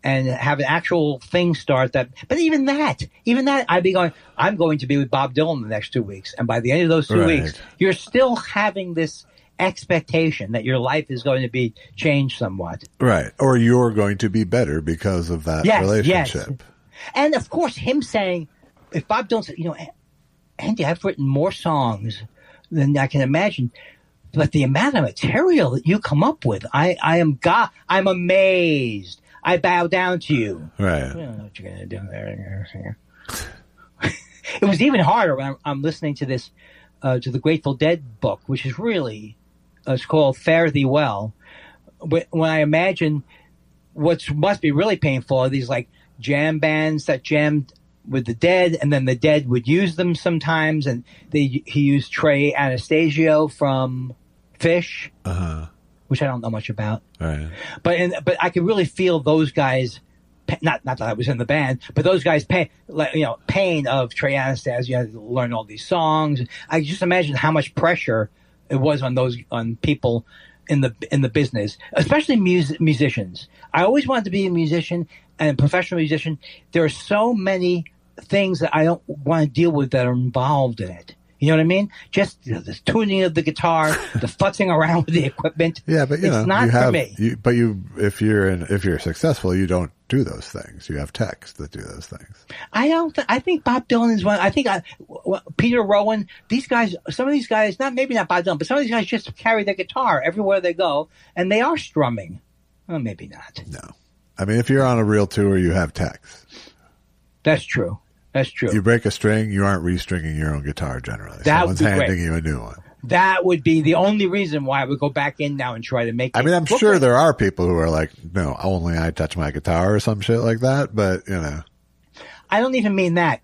and have an actual thing start that, but even that, I'd be going, I'm going to be with Bob Dylan the next 2 weeks. And by the end of those 2 weeks, you're still having this expectation that your life is going to be changed somewhat. Right. Or you're going to be better because of that relationship. Yes. And of course, him saying, if Bob Dylan said, Andy, I've written more songs than I can imagine, but the amount of material that you come up with, I'm amazed. I bow down to you. Right. I don't know what you're going to do there. It was even harder when I'm listening to this, to the Grateful Dead book, which is really, it's called Fare Thee Well. When I imagine what must be really painful are these like jam bands that jammed with the Dead, and then the Dead would use them sometimes, and he used Trey Anastasio from Fish, which I don't know much about. Right. But I could really feel those guys. Not that I was in the band, but those guys pain of Trey Anastasio. You had to learn all these songs. I just imagine how much pressure it was on people in the business, especially musicians. I always wanted to be a musician and a professional musician. There are so many things that I don't want to deal with that are involved in it. You know what I mean? Just the tuning of the guitar, the futzing around with the equipment. Yeah, but it's not for me. If you're successful, you don't do those things. You have techs that do those things. I think Bob Dylan is one. I think Peter Rowan. These guys. Some of these guys. Maybe not Bob Dylan, but some of these guys just carry their guitar everywhere they go, and they are strumming. Well, maybe not. No, I mean, if you're on a real tour, you have techs. That's true. That's true. You break a string, you aren't restringing your own guitar generally. Someone's handing you a new one. That would be the only reason why I would go back in now and try to make it. I mean, I'm sure there are people who are like, no, only I touch my guitar or some shit like that, but, I don't even mean that.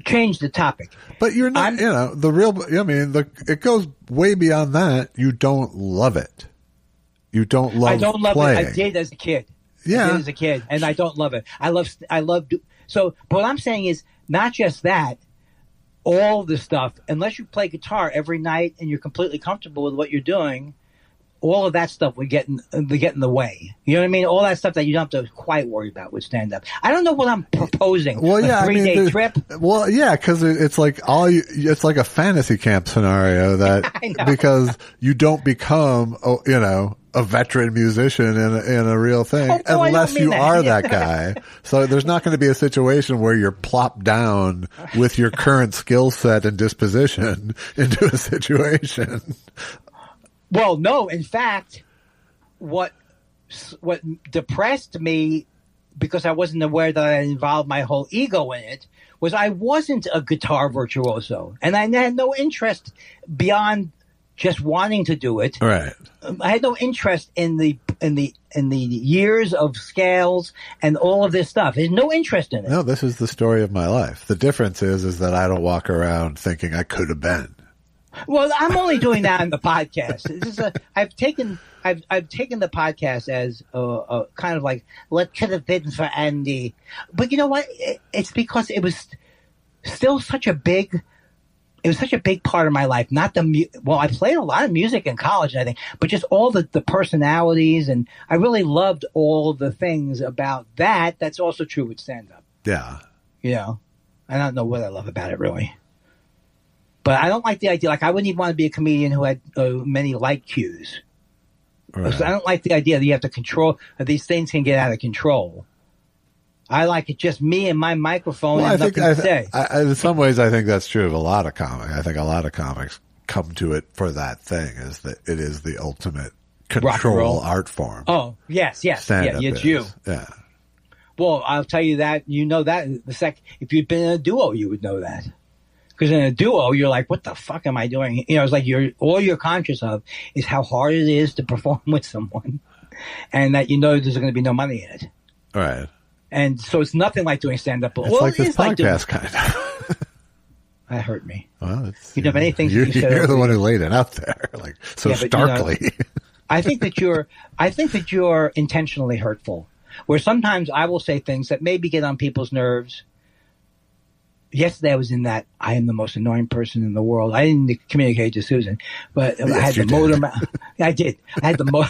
change the topic. But you're not, it goes way beyond that. You don't love it. You don't love playing. I don't love it. I did as a kid. Yeah. I did as a kid, and I don't love it. So what I'm saying is not just that, all the stuff, unless you play guitar every night and you're completely comfortable with what you're doing, all of that stuff would get in the way. You know what I mean? All that stuff that you don't have to quite worry about with stand-up. I don't know what I'm proposing. Well, yeah, a 3-day trip? Well, yeah, because it's like it's like a fantasy camp scenario that because you don't become, a veteran musician in a real thing unless you are that guy. So there's not going to be a situation where you're plopped down with your current skill set and disposition into a situation. Well, no. In fact, what depressed me, because I wasn't aware that I involved my whole ego in it, was I wasn't a guitar virtuoso, and I had no interest beyond just wanting to do it. Right. I had no interest in the years of scales and all of this stuff. I had no interest in it. No, this is the story of my life. The difference is that I don't walk around thinking I could have been. Well, I'm only doing that on the podcast. I've taken the podcast as a kind of like what could have been for Andy, but you know what? It's because it was still such a big part of my life. Not I played a lot of music in college and everything, but just all the personalities, and I really loved all the things about that. That's also true with stand up. Yeah. I don't know what I love about it really. But I don't like the idea. Like, I wouldn't even want to be a comedian who had many light cues. Right. So I don't like the idea that you have to control, that these things can get out of control. I like it just me and my microphone and nothing to say. In some ways, I think that's true of a lot of comics. I think a lot of comics come to it for that thing, is that it is the ultimate control art form. Oh, yes. Stand-up it's is. you. Yeah. Well, I'll tell you that. You know that. If you'd been in a duo, you would know that. Because in a duo, you're like, what the fuck am I doing? It's like all you're conscious of is how hard it is to perform with someone, and that there's going to be no money in it. Right. And so it's nothing like doing stand-up. It's like this podcast, kind of. That hurt me. Well, many things you're the one who laid it out there, like starkly. I think that you're intentionally hurtful. Where sometimes I will say things that maybe get on people's nerves. Yesterday I was in that I am the most annoying person in the world. I didn't communicate to Susan, but I had the motor mouth. I did. I had the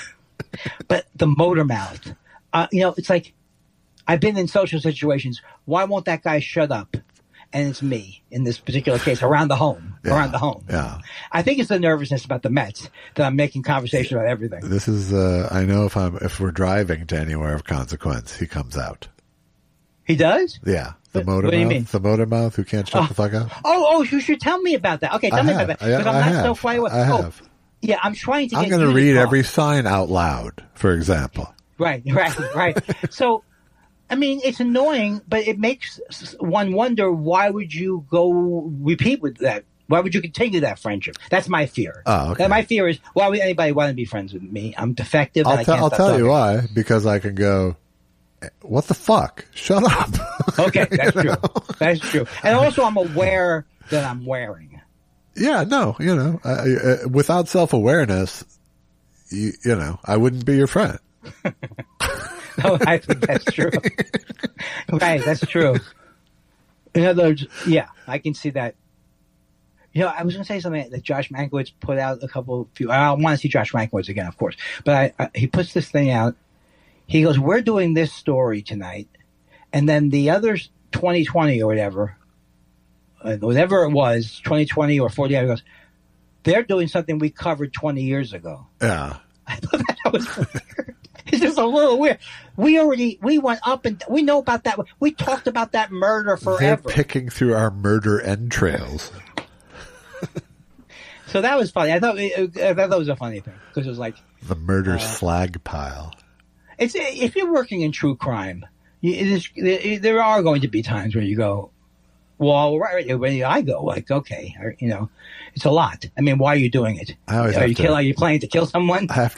but the motor mouth. It's like I've been in social situations. Why won't that guy shut up? And it's me in this particular case around the home. Yeah. I think it's the nervousness about the Mets that I'm making conversation about everything. This is. I know if we're driving to anywhere of consequence, he comes out. He does? Yeah. The motor what do you mouth. mean? The motor mouth who can't shut the fuck up. Oh, you should tell me about that. Okay, tell me about that. Because I'm not so far away. I have. Yeah, I'm trying to get I'm going to read every sign out loud, for example. Right. So, I mean, it's annoying, but it makes one wonder, why would you go repeat with that? Why would you continue that friendship? That's my fear. Oh, okay. My fear is, why would anybody want to be friends with me? I'm defective. I'll tell you why. Because I can go, what the fuck? Shut up. Okay, that's true. That's true. And also, I'm aware that I'm wearing. Yeah, no, without self-awareness, I wouldn't be your friend. No, I think that's true. Right, that's true. In other words, yeah, I can see that. I was going to say something that Josh Mankiewicz put out I want to see Josh Mankiewicz again, of course. But he puts this thing out. He goes, we're doing this story tonight. And then the other 2020 or whatever it was, 2020 or 40, he goes, they're doing something we covered 20 years ago. Yeah. I thought that was weird. It's just a little weird. We went up and we know about that. We talked about that murder forever. They're picking through our murder entrails. So that was funny. I thought that was a funny thing because it was like the murder slag pile. If you're working in true crime, there are going to be times where you go, well, right, when I go, like, okay, it's a lot. I mean, why are you doing it? Are you planning to kill someone? I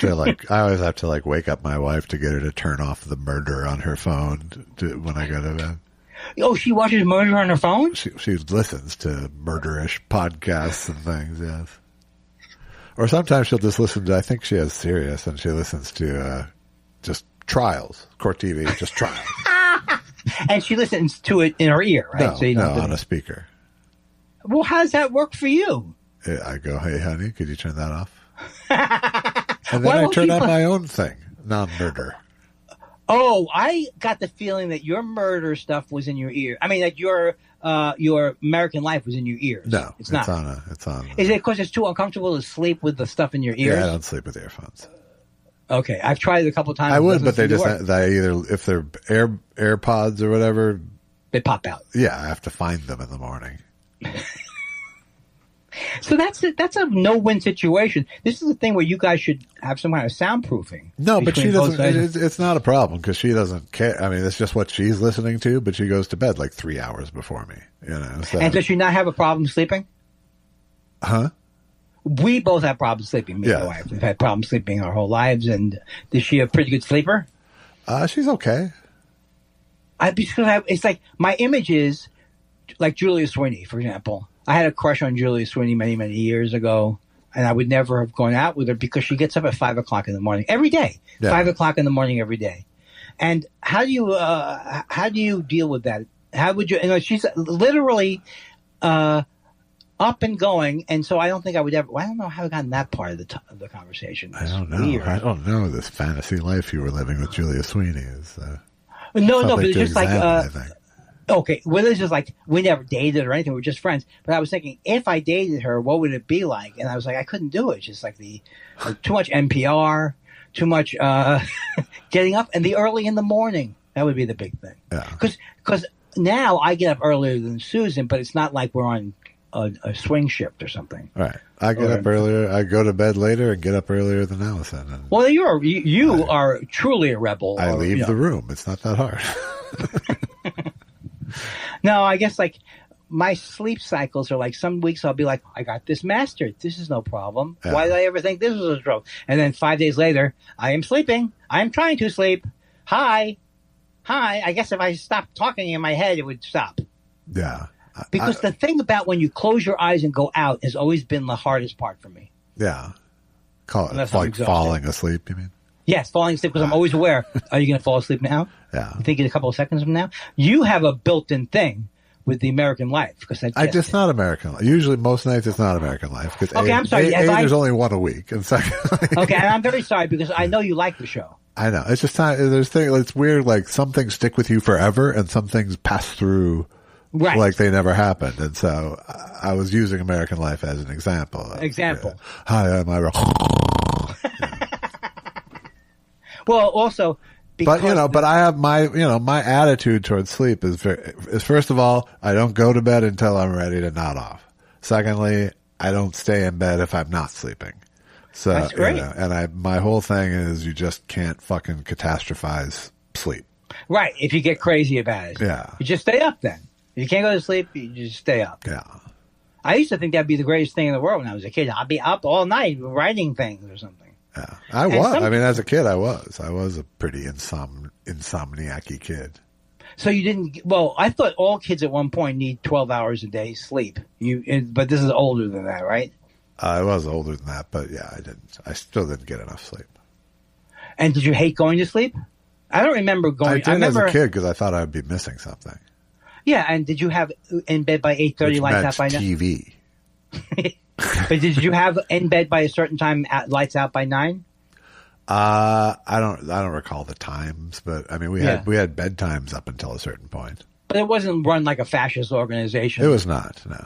always have to wake up my wife to get her to turn off the murder on her phone when I go to bed. Oh, she watches murder on her phone? She listens to murderish podcasts and things, yes. Or sometimes she'll just listen to, I think she has Sirius, and she listens to just trials, court TV, just trials. And she listens to it in her ear, right? No, so you on a speaker. Well, how does that work for you? I go, hey, honey, could you turn that off? And then I turn on my own thing, non-murder. Oh, I got the feeling that your murder stuff was in your ear. I mean, that your American Life was in your ears. No, it's not. It's on. Is it because it's too uncomfortable to sleep with the stuff in your ears? Yeah, I don't sleep with earphones. Okay, I've tried it a couple times. I would, but they either, if they're AirPods or whatever, they pop out. Yeah, I have to find them in the morning. So that's a no-win situation. This is the thing where you guys should have some kind of soundproofing. No, but she doesn't. It's not a problem because she doesn't care. I mean, it's just what she's listening to. But she goes to bed like 3 hours before me. So. And does she not have a problem sleeping? Huh? We both have problems sleeping. Me and my wife. We've had problems sleeping our whole lives. And is she a pretty good sleeper? She's okay. It's like my image is like Julia Sweeney, for example. I had a crush on Julia Sweeney many, many years ago, and I would never have gone out with her because she gets up at 5 o'clock in the morning every day. Yeah. 5 o'clock in the morning every day. And how do you deal with that? How would you? She's literally up and going, and so I don't think I would ever. Well, I don't know how I got in that part of the conversation. I don't know. Weird. I don't know this fantasy life you were living with Julia Sweeney is. No, but it's just like. I think. Okay, well, it's just like we never dated or anything. We were just friends. But I was thinking, if I dated her, what would it be like? And I was like, I couldn't do it. It's just like too much NPR, too much getting up, and the early in the morning. That would be the big thing. Yeah. Because now I get up earlier than Susan, but it's not like we're on a swing shift or something. Right. I get up earlier. I go to bed later and get up earlier than Allison. And well, you are truly a rebel. I leave the room. It's not that hard. No, I guess like my sleep cycles are like some weeks I'll be like, I got this mastered. This is no problem. Yeah. Why did I ever think this was a stroke? And then 5 days later, I am sleeping. I am trying to sleep. Hi. I guess if I stopped talking in my head, it would stop. Yeah. Because the thing about when you close your eyes and go out has always been the hardest part for me. Yeah. Call it like falling asleep, you mean? Yes, falling asleep because I'm always aware. Are you going to fall asleep now? Yeah. You think in a couple of seconds from now? You have a built-in thing with the American Life. Because it's not American Life. Usually, most nights, it's not American Life. Okay, I'm sorry. There's only one a week. And secondly, okay, and I'm very sorry because I know you like the show. I know. It's just not, it's weird, like some things stick with you forever and some things pass through like they never happened. And so I was using American Life as an example. Hi, I'm Ira. Well, also, but I have my attitude towards sleep is first of all, I don't go to bed until I'm ready to nod off. Secondly, I don't stay in bed if I'm not sleeping. So, that's great. My whole thing is you just can't fucking catastrophize sleep. Right. If you get crazy about it. Yeah. You just stay up then. If you can't go to sleep, you just stay up. Yeah. I used to think that'd be the greatest thing in the world when I was a kid. I'd be up all night writing things or something. Yeah, I was. I mean, as a kid, I was a pretty insomniac-y kid. So you didn't. Well, I thought all kids at one point need 12 hours a day sleep. But this is older than that, right? I was older than that, but yeah, I didn't. I still didn't get enough sleep. And did you hate going to sleep? I don't remember going. I remember as a kid because I thought I'd be missing something. Yeah, and did you have in bed by 8:30, lights out by 9? TV. But did you have in bed by a certain time, lights out by 9? I don't recall the times, but I mean we had bedtimes up until a certain point. But it wasn't run like a fascist organization. It was not, no.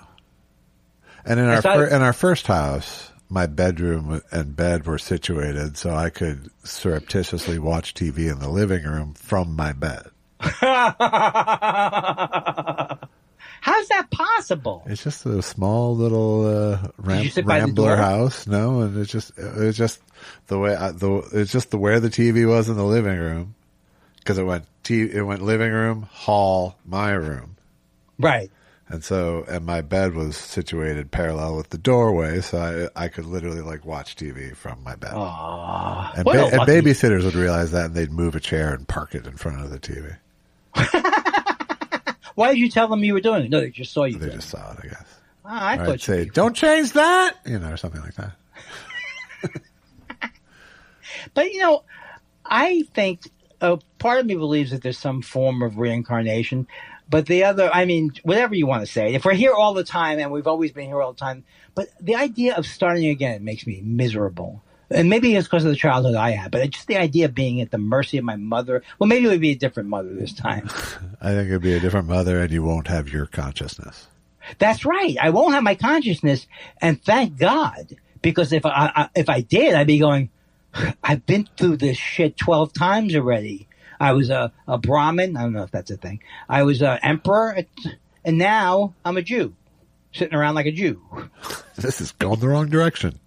And in our first house, my bedroom and bed were situated so I could surreptitiously watch TV in the living room from my bed. How's that possible? It's just a small little rambler house, no, and it's just the way it's just where the TV was in the living room because it went living room, hall, my room, right. And my bed was situated parallel with the doorway, so I could literally like watch TV from my bed. Aww. And babysitters would realize that, and they'd move a chair and park it in front of the TV. Why did you tell them you were doing it? No, they just saw you. They just saw it, I guess. I thought I'd say, don't change that, or something like that. But, I think part of me believes that there's some form of reincarnation. But the other, whatever you want to say. If we're here all the time, and we've always been here all the time, but the idea of starting again makes me miserable. And maybe it's because of the childhood I had, but just the idea of being at the mercy of my mother. Well, maybe it would be a different mother this time. I think it would be a different mother, and you won't have your consciousness. That's right. I won't have my consciousness, and thank God, because if I did, I'd be going, I've been through this shit 12 times already. I was a Brahmin. I don't know if that's a thing. I was an emperor, and now I'm a Jew, sitting around like a Jew. This is going the wrong direction.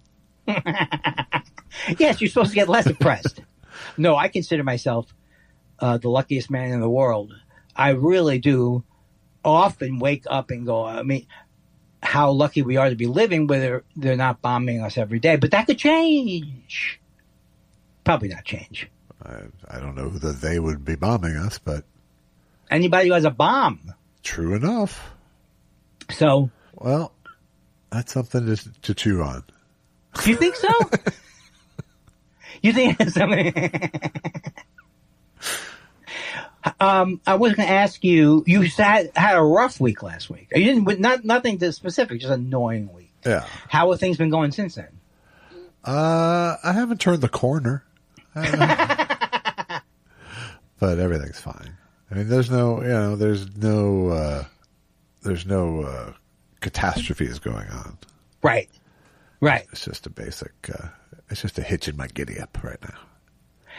Yes, you're supposed to get less depressed. No, I consider myself the luckiest man in the world. I really do often wake up and go, how lucky we are to be living where they're not bombing us every day. But that could change. Probably not change. I don't know that they would be bombing us, but... Anybody who has a bomb. True enough. So... Well, that's something to chew on. Do you think so? You think it's something... I was going to ask you, you had a rough week last week. You didn't, nothing specific, just an annoying week. Yeah. How have things been going since then? I haven't turned the corner. But everything's fine. There's no catastrophes going on. Right. It's just a basic, it's just a hitch in my giddy up right now.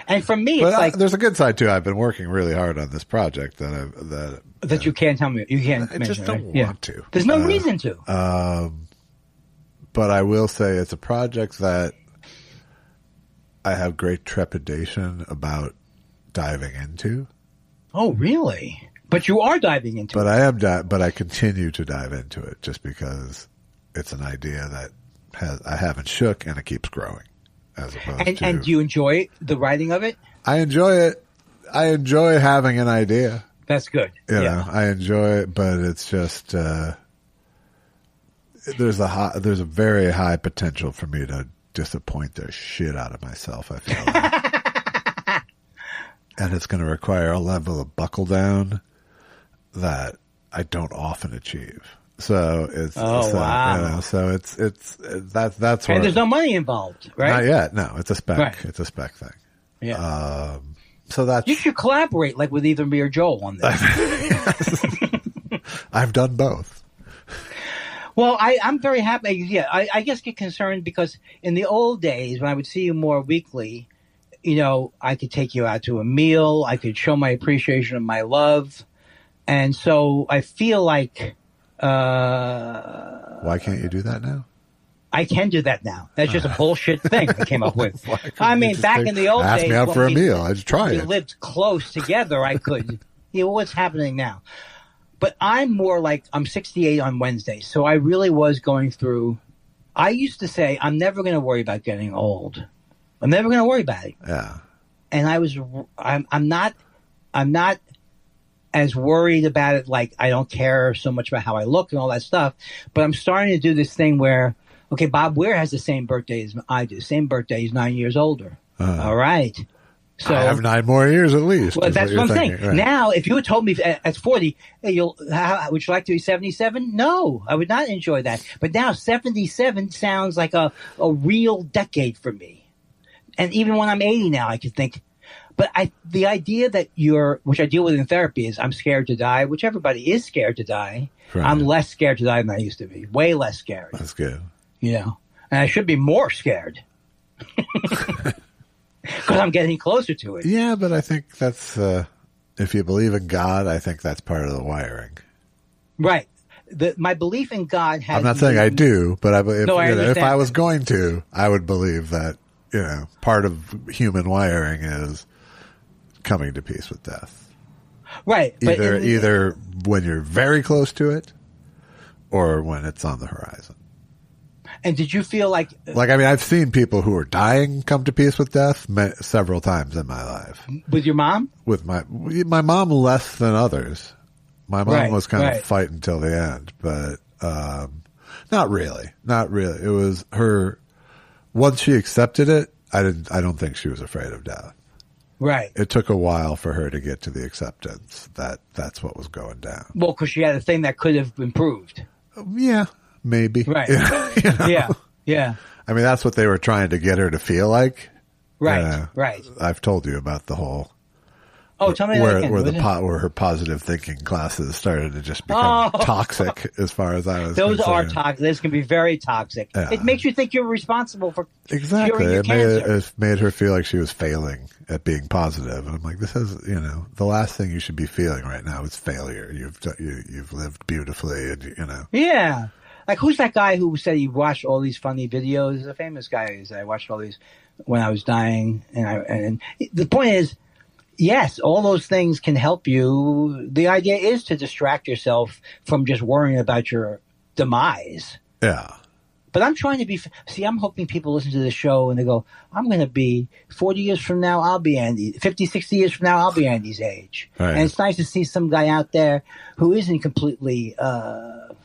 And for me, it's there's a good side too. I've been working really hard on this project that you can't tell me. You can't. I just don't want to. There's no reason to. But I will say it's a project that I have great trepidation about diving into. Oh, really? But you are diving into it. But I am but I continue to dive into it just because it's an idea that I haven't shook and it keeps growing. As opposed to, and do you enjoy the writing of it? I enjoy it. I enjoy having an idea. That's good. You know, I enjoy it, but it's just there's a very high potential for me to disappoint the shit out of myself, I feel like. And it's going to require a level of buckle down that I don't often achieve. So it's wow. So it's that's where, and there's no money involved, right? Not yet. No, it's a spec. Right. It's a spec thing. Yeah. So that's you should collaborate like with either me or Joel on this. I've done both. Well, I'm very happy. Yeah, I just get concerned because in the old days when I would see you more weekly, I could take you out to a meal. I could show my appreciation of my love. And so I feel like... why can't you do that now? I can do that now. That's just a bullshit thing I came up with. Back in the old days... Ask me out for a meal. I'd try it. We lived close together. I could... what's happening now? But I'm more like... I'm 68 on Wednesday. So I really was going through... I used to say, I'm never going to worry about getting old. I'm never going to worry about it. Yeah. And I'm not as worried about it. Like, I don't care so much about how I look and all that stuff. But I'm starting to do this thing where, okay, Bob Weir has the same birthday as I do. Same birthday. He's 9 years older. All right. So I have 9 more years at least. Well, that's what I'm saying. Right. Now, if you had told me at 40, hey, would you like to be 77? No, I would not enjoy that. But now 77 sounds like a real decade for me. And even when I'm 80 now, I could think, but the idea that which I deal with in therapy is I'm scared to die, which everybody is scared to die. Right. I'm less scared to die than I used to be. Way less scared. That's good. And I should be more scared. Because I'm getting closer to it. Yeah, but I think that's, if you believe in God, I think that's part of the wiring. Right. My belief in God has... I'm not saying I do, but if I was going to, I would believe that, part of human wiring is coming to peace with death. Right. Either when you're very close to it or when it's on the horizon. And did you feel like... I've seen people who are dying come to peace with death several times in my life. With your mom? With my mom less than others. My mom was kind of fighting till the end, but not really. Not really. It was her. Once she accepted it, I don't think she was afraid of death. Right. It took a while for her to get to the acceptance that that's what was going down. Well, because she had a thing that could have improved. Yeah, maybe. Right. You know? Yeah. Yeah. I mean, that's what they were trying to get her to feel like. Right. Right. I've told you about the whole. Oh, tell me that again. Where her positive thinking classes started to just become toxic, as far as I was Those concerned. are toxic. This can be very toxic. Yeah. It makes you think you're responsible for exactly. curing your cancer. It made her feel like she was failing at being positive. And I'm like, this is, the last thing you should be feeling right now is failure. You've lived beautifully, and Yeah. Like, who's that guy who said he watched all these funny videos? He's a famous guy. He said, I watched all these when I was dying. And the point is, yes, all those things can help you. The idea is to distract yourself from just worrying about your demise. Yeah. But I'm trying to be, I'm hoping people listen to the show and they go, I'm going to be 40 years from now, I'll be Andy. 50, 60 years from now, I'll be Andy's age. Right. And it's nice to see some guy out there who isn't completely, nothing.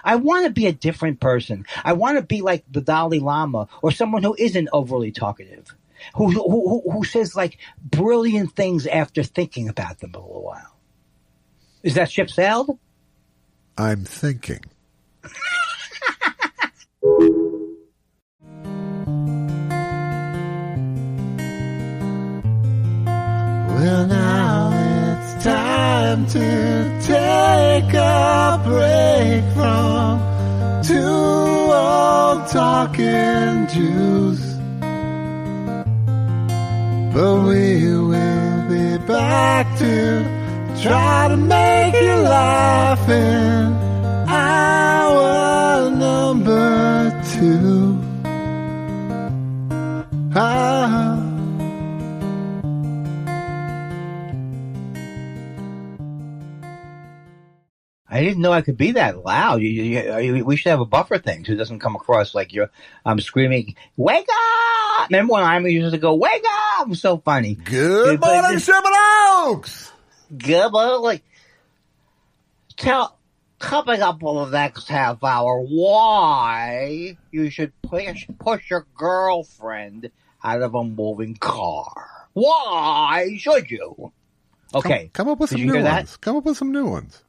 I want to be a different person. I want to be like the Dalai Lama or someone who isn't overly talkative. Who says like brilliant things after thinking about them a little while. Is that ship sailed? I'm thinking. Well, now it's time to take a break from two old talking Jews. But we will be back to try to make you laugh in hour number 2. I didn't know I could be that loud. We should have a buffer thing so it doesn't come across like I'm screaming, wake up! Remember when I used to go, wake up? It was so funny. Good morning, Sherman Oaks! Good morning. Coming up on the next half hour, why you should push your girlfriend out of a moving car. Why should you? Okay. Come up with some new ones. Come up with some new ones.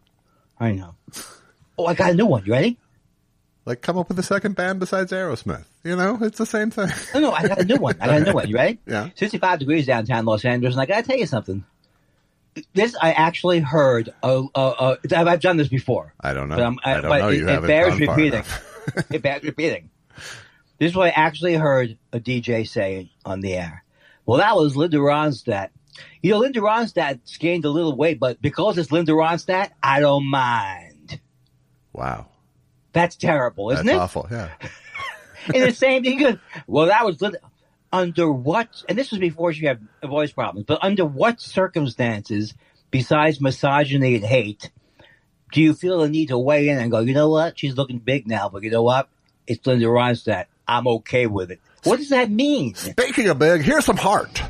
I know. Oh, I got a new one. You ready? Like, come up with a second band besides Aerosmith. It's the same thing. No, I got a new one. You ready? Yeah. 65 degrees downtown Los Angeles, and I got to tell you something. This I actually heard. I've done this before. I don't know. It bears repeating. It bears repeating. This is what I actually heard a DJ say on the air. Well, that was Linda Ronstadt. Linda Ronstadt's gained a little weight, but because it's Linda Ronstadt, I don't mind. Wow. That's terrible, isn't it? That's awful, yeah. And the same thing, well, that was Linda. Under what, and this was before she had voice problems, but under what circumstances, besides misogyny and hate, do you feel the need to weigh in and go, you know what? She's looking big now, but you know what? It's Linda Ronstadt. I'm okay with it. What does that mean? Speaking of big, here's some heart.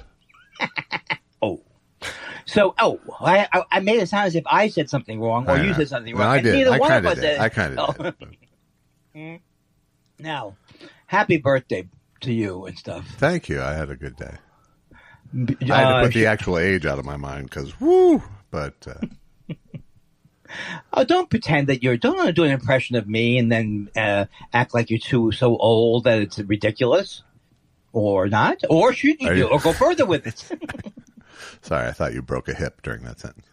I made it sound as if I said something wrong or you said something wrong. No, I did. Neither one of I us did. I kind of did. Now, happy birthday to you and stuff. Thank you. I had a good day. I had to put the actual age out of my mind because, woo, but... don't pretend that don't do an impression of me and then act like you're so old that it's ridiculous. Or not. Or should you or go further with it. Sorry, I thought you broke a hip during that sentence.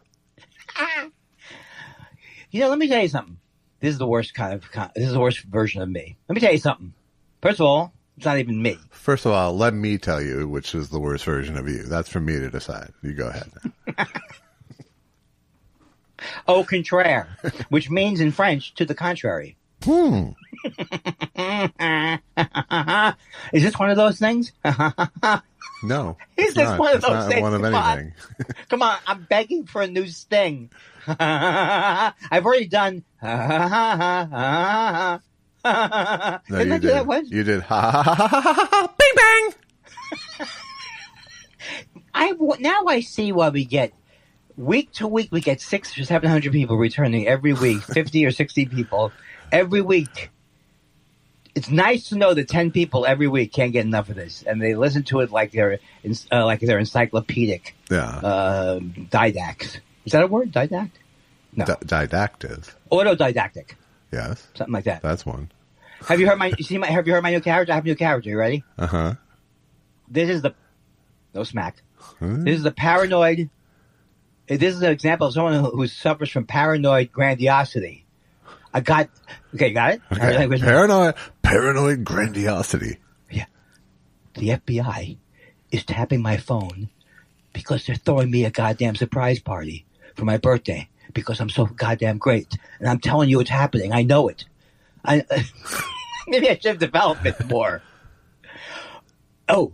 Let me tell you something. This is the worst this is the worst version of me. Let me tell you something. First of all, it's not even me. First of all, let me tell you which is the worst version of you. That's for me to decide. You go ahead now. Au contraire, which means in French, to the contrary. Is this one of those things? No. Is this one of those things? One of anything. Come on, I'm begging for a new sting. I've already done. No, you did. You did. Bing bang. Now I see why we get week to week, we get 600 or 700 people returning every week, 50 or 60 people every week. It's nice to know that 10 people every week can't get enough of this, and they listen to it like they're encyclopedic. Yeah. Didacts. Is that a word? Didact? No. Didactic. Autodidactic. Yes. Something like that. That's one. Have you heard my new character? I have a new character. You ready? Uh-huh. This is the no smack. This is the paranoid. This is an example of someone who suffers from paranoid grandiosity. You got it? Okay. Paranoid grandiosity. Yeah. The FBI is tapping my phone because they're throwing me a goddamn surprise party for my birthday because I'm so goddamn great. And I'm telling you it's happening. I know it. Maybe I should have developed it more. Oh,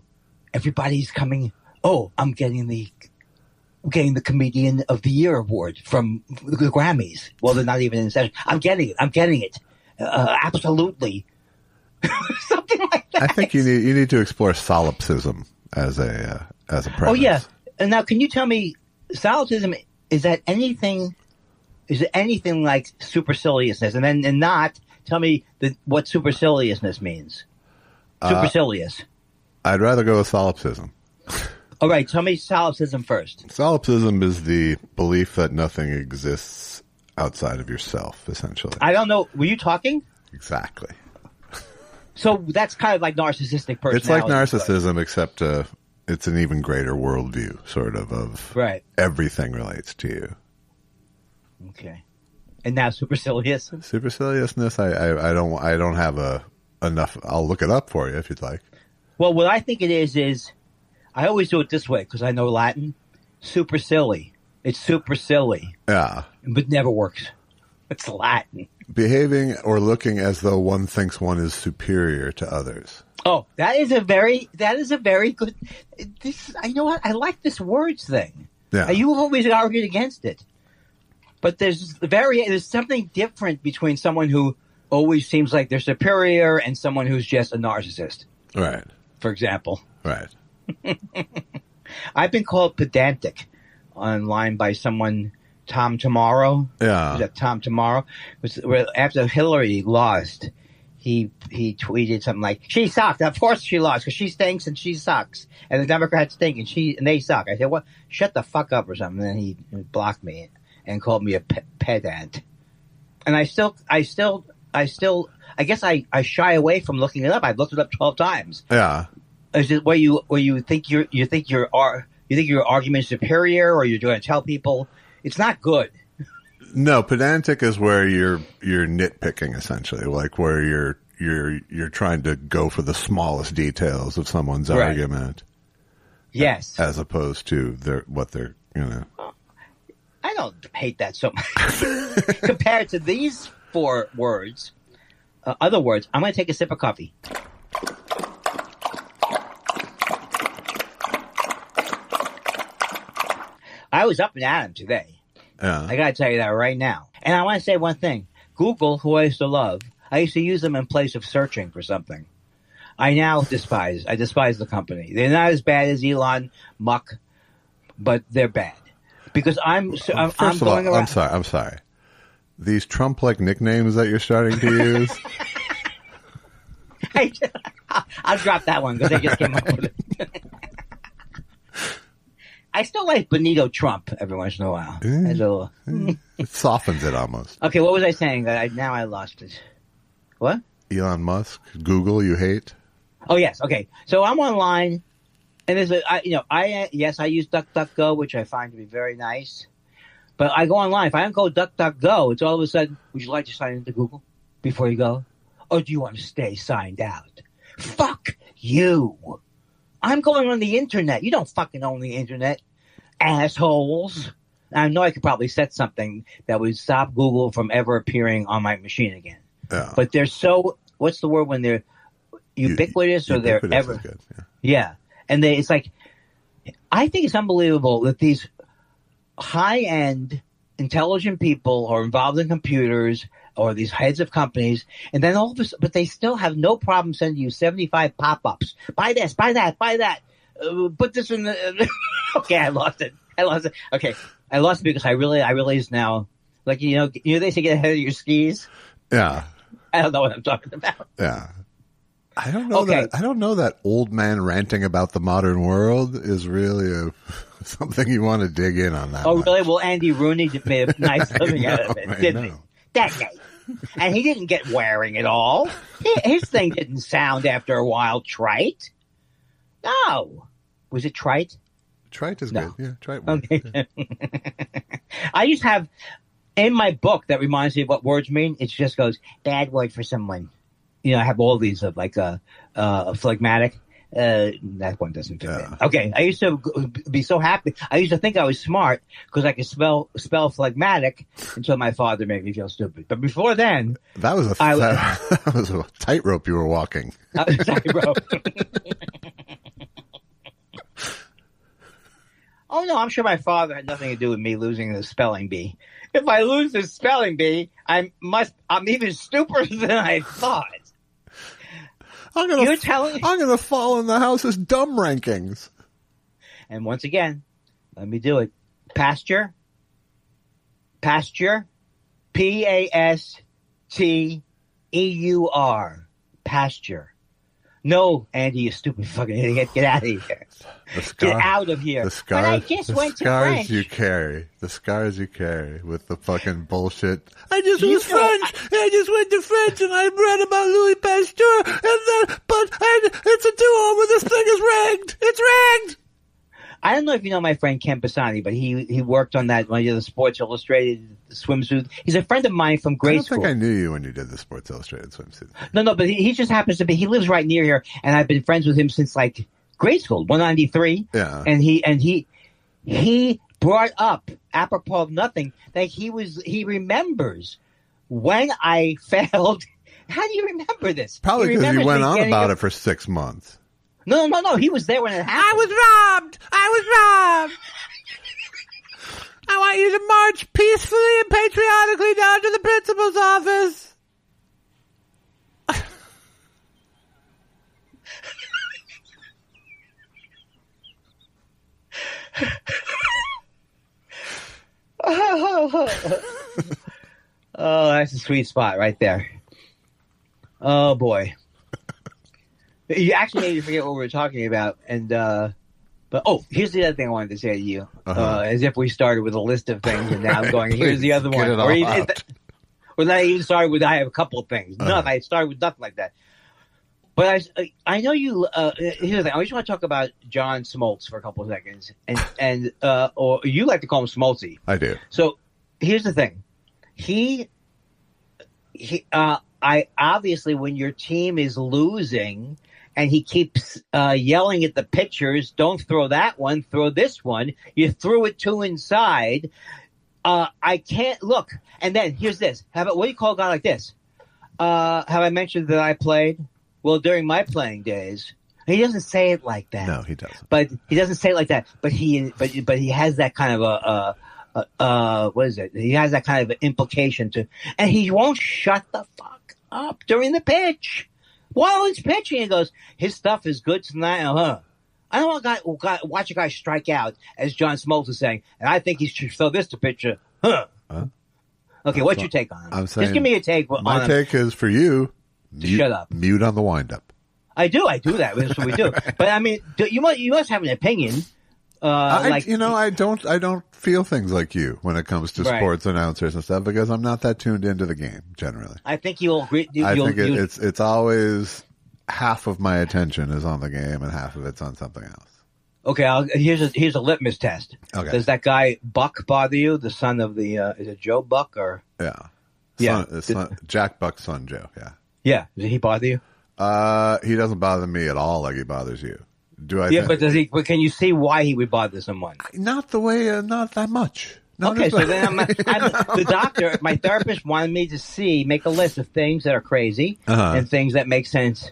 everybody's coming. Oh, I'm getting the Comedian of the Year award from the Grammys. Well, they're not even in session. I'm getting it. Absolutely. Something like that. I think you need to explore solipsism as a premise. Oh yeah. And now, can you tell me, solipsism, is it anything like superciliousness? And not tell me what superciliousness means. Supercilious. I'd rather go with solipsism. All right, tell me solipsism first. Solipsism is the belief that nothing exists outside of yourself, essentially. I don't know. Were you talking? Exactly. So that's kind of like narcissistic personality. It's like narcissism, except it's an even greater worldview, sort of right. Everything relates to you. Okay. And now supercilious? Superciliousness, I don't have enough. I'll look it up for you if you'd like. Well, what I think it is I always do it this way because I know Latin. Super silly. It's super silly. Yeah. But never works. It's Latin. Behaving or looking as though one thinks one is superior to others. Oh, that is a very good. You know what? I like this words thing. Yeah. You always argued against it. But there's something different between someone who always seems like they're superior and someone who's just a narcissist. Right. For example. Right. I've been called pedantic online by someone, Tom Tomorrow. Yeah. Is that Tom Tomorrow? After Hillary lost, he tweeted something like, "She sucked. Of course she lost because she stinks and she sucks, and the Democrats stink and they suck." I said, "What? Shut the fuck up" or something. And then he blocked me and called me a pedant. And I guess I shy away from looking it up. I've looked it up 12 times. Yeah. Is it where you think your argument is superior, or you're going to tell people it's not good? No, pedantic is where you're nitpicking, essentially, like where you're trying to go for the smallest details of someone's argument. Yes, as opposed to what they're. I don't hate that so much compared to these 4 words. Other words, I'm going to take a sip of coffee. I was up and at him today. Yeah. I got to tell you that right now. And I want to say one thing. Google, who I used to love, I used to use them in place of searching for something. I now despise the company. They're not as bad as Elon Musk, but they're bad. Because I'm going around. I'm sorry. These Trump-like nicknames that you're starting to use. I'll drop that one because they just came up with it. I still like Benito Trump every once in a while. It softens it almost. Okay, what was I saying? Now I lost it. What? Elon Musk, Google, you hate? Oh yes. Okay. So I'm online, and there's I use DuckDuckGo, which I find to be very nice. But I go online. If I don't go DuckDuckGo, it's all of a sudden, would you like to sign into Google before you go? Or do you want to stay signed out? Fuck you. I'm going on the internet. You don't fucking own the internet, assholes. I know I could probably set something that would stop Google from ever appearing on my machine again. Yeah. But they're so, what's the word when they're ubiquitous or they're ever. Good, yeah. And it's like, I think it's unbelievable that these high-end, intelligent people are involved in computers or these heads of companies, and then all of this, but they still have no problem sending you 75 pop-ups. Buy this, buy that, buy that. Put this in the. Okay, I lost it. Okay, I lost it because I realize now, like, they say get ahead of your skis. Yeah. I don't know what I'm talking about. Yeah. I don't know that old man ranting about the modern world is really something you want to dig in on that. Oh, much. Really? Well, Andy Rooney made a nice living out of it, didn't he? That night. And he didn't get wearing at all. His thing didn't sound after a while trite. No. Was it trite? Trite is No. good. Yeah, trite. Okay. I used to have, in my book that reminds me of what words mean, it just goes, bad word for someone. I have all these of like phlegmatic. That one doesn't fit in. Okay. I used to be so happy. I used to think I was smart because I could spell phlegmatic until my father made me feel stupid. But before then, that was a tightrope you were walking. Tightrope. Oh no, I'm sure my father had nothing to do with me losing the spelling bee. If I lose the spelling bee, I'm even stupider than I thought. I'm gonna fall in the house's dumb rankings. And once again, let me do it. Pasture. Pasture. Pasteur. Pasture. No, Andy, you stupid fucking idiot. Get out of here. Get out of here. The scars you carry with the fucking bullshit. I just went to French and I read about Louis Pasteur but it's a do-over. This thing is rigged. It's rigged. I don't know if you know my friend Ken Pisani, but he worked on that one of the Sports Illustrated swimsuit. He's a friend of mine from grade school. I don't think I knew you when you did the Sports Illustrated swimsuit. No, but he just happens to be. He lives right near here, and I've been friends with him since like grade school, 193. Yeah, and he brought up, apropos of nothing, that he remembers when I failed. How do you remember this? Probably because you went on about it for 6 months. No. He was there when it happened. I was robbed. I want you to march peacefully and patriotically down to the principal's office. Oh, that's a sweet spot right there. Oh boy. You actually made me forget what we were talking about, but here's the other thing I wanted to say to you. As if we started with a list of things, and now I'm going, here's the other one. Or not even started with, I have a couple of things. No, I started with nothing like that. But I know you. Here's the thing. I just want to talk about John Smoltz for a couple of seconds, and or you like to call him Smoltzy. I do. So here's the thing. I obviously, when your team is losing and he keeps yelling at the pitchers, don't throw that one, throw this one. You threw it two inside. I can't look. And then here's this. What do you call a guy like this? Have I mentioned that I played? Well, during my playing days, he doesn't say it like that. No, he doesn't. But he doesn't say it like that. But he has that kind of what is it? He has that kind of implication and he won't shut the fuck up during the pitch. While he's pitching, he goes, his stuff is good tonight, I don't want to watch a guy strike out, as John Smoltz is saying, and I think he should throw this to pitcher, Okay, what's your take on him? I'm saying, just give me a take. My take is for you, shut up. Mute on the wind-up. I do that. That's what we do. But I mean, you must have an opinion. I don't feel things like you when it comes to sports announcers and stuff because I'm not that tuned into the game generally. I think you'll agree. It's always half of my attention is on the game and half of it's on something else. Okay, here's a litmus test. Okay. Does that guy Buck bother you? The son of the is it Joe Buck or Jack Buck's son Joe? Yeah. Yeah. Does he bother you? He doesn't bother me at all like he bothers you. Do I? Yeah, but But can you see why he would bother someone? Not the way. Not that much. Okay, so then the doctor, my therapist wanted me to make a list of things that are crazy and things that make sense.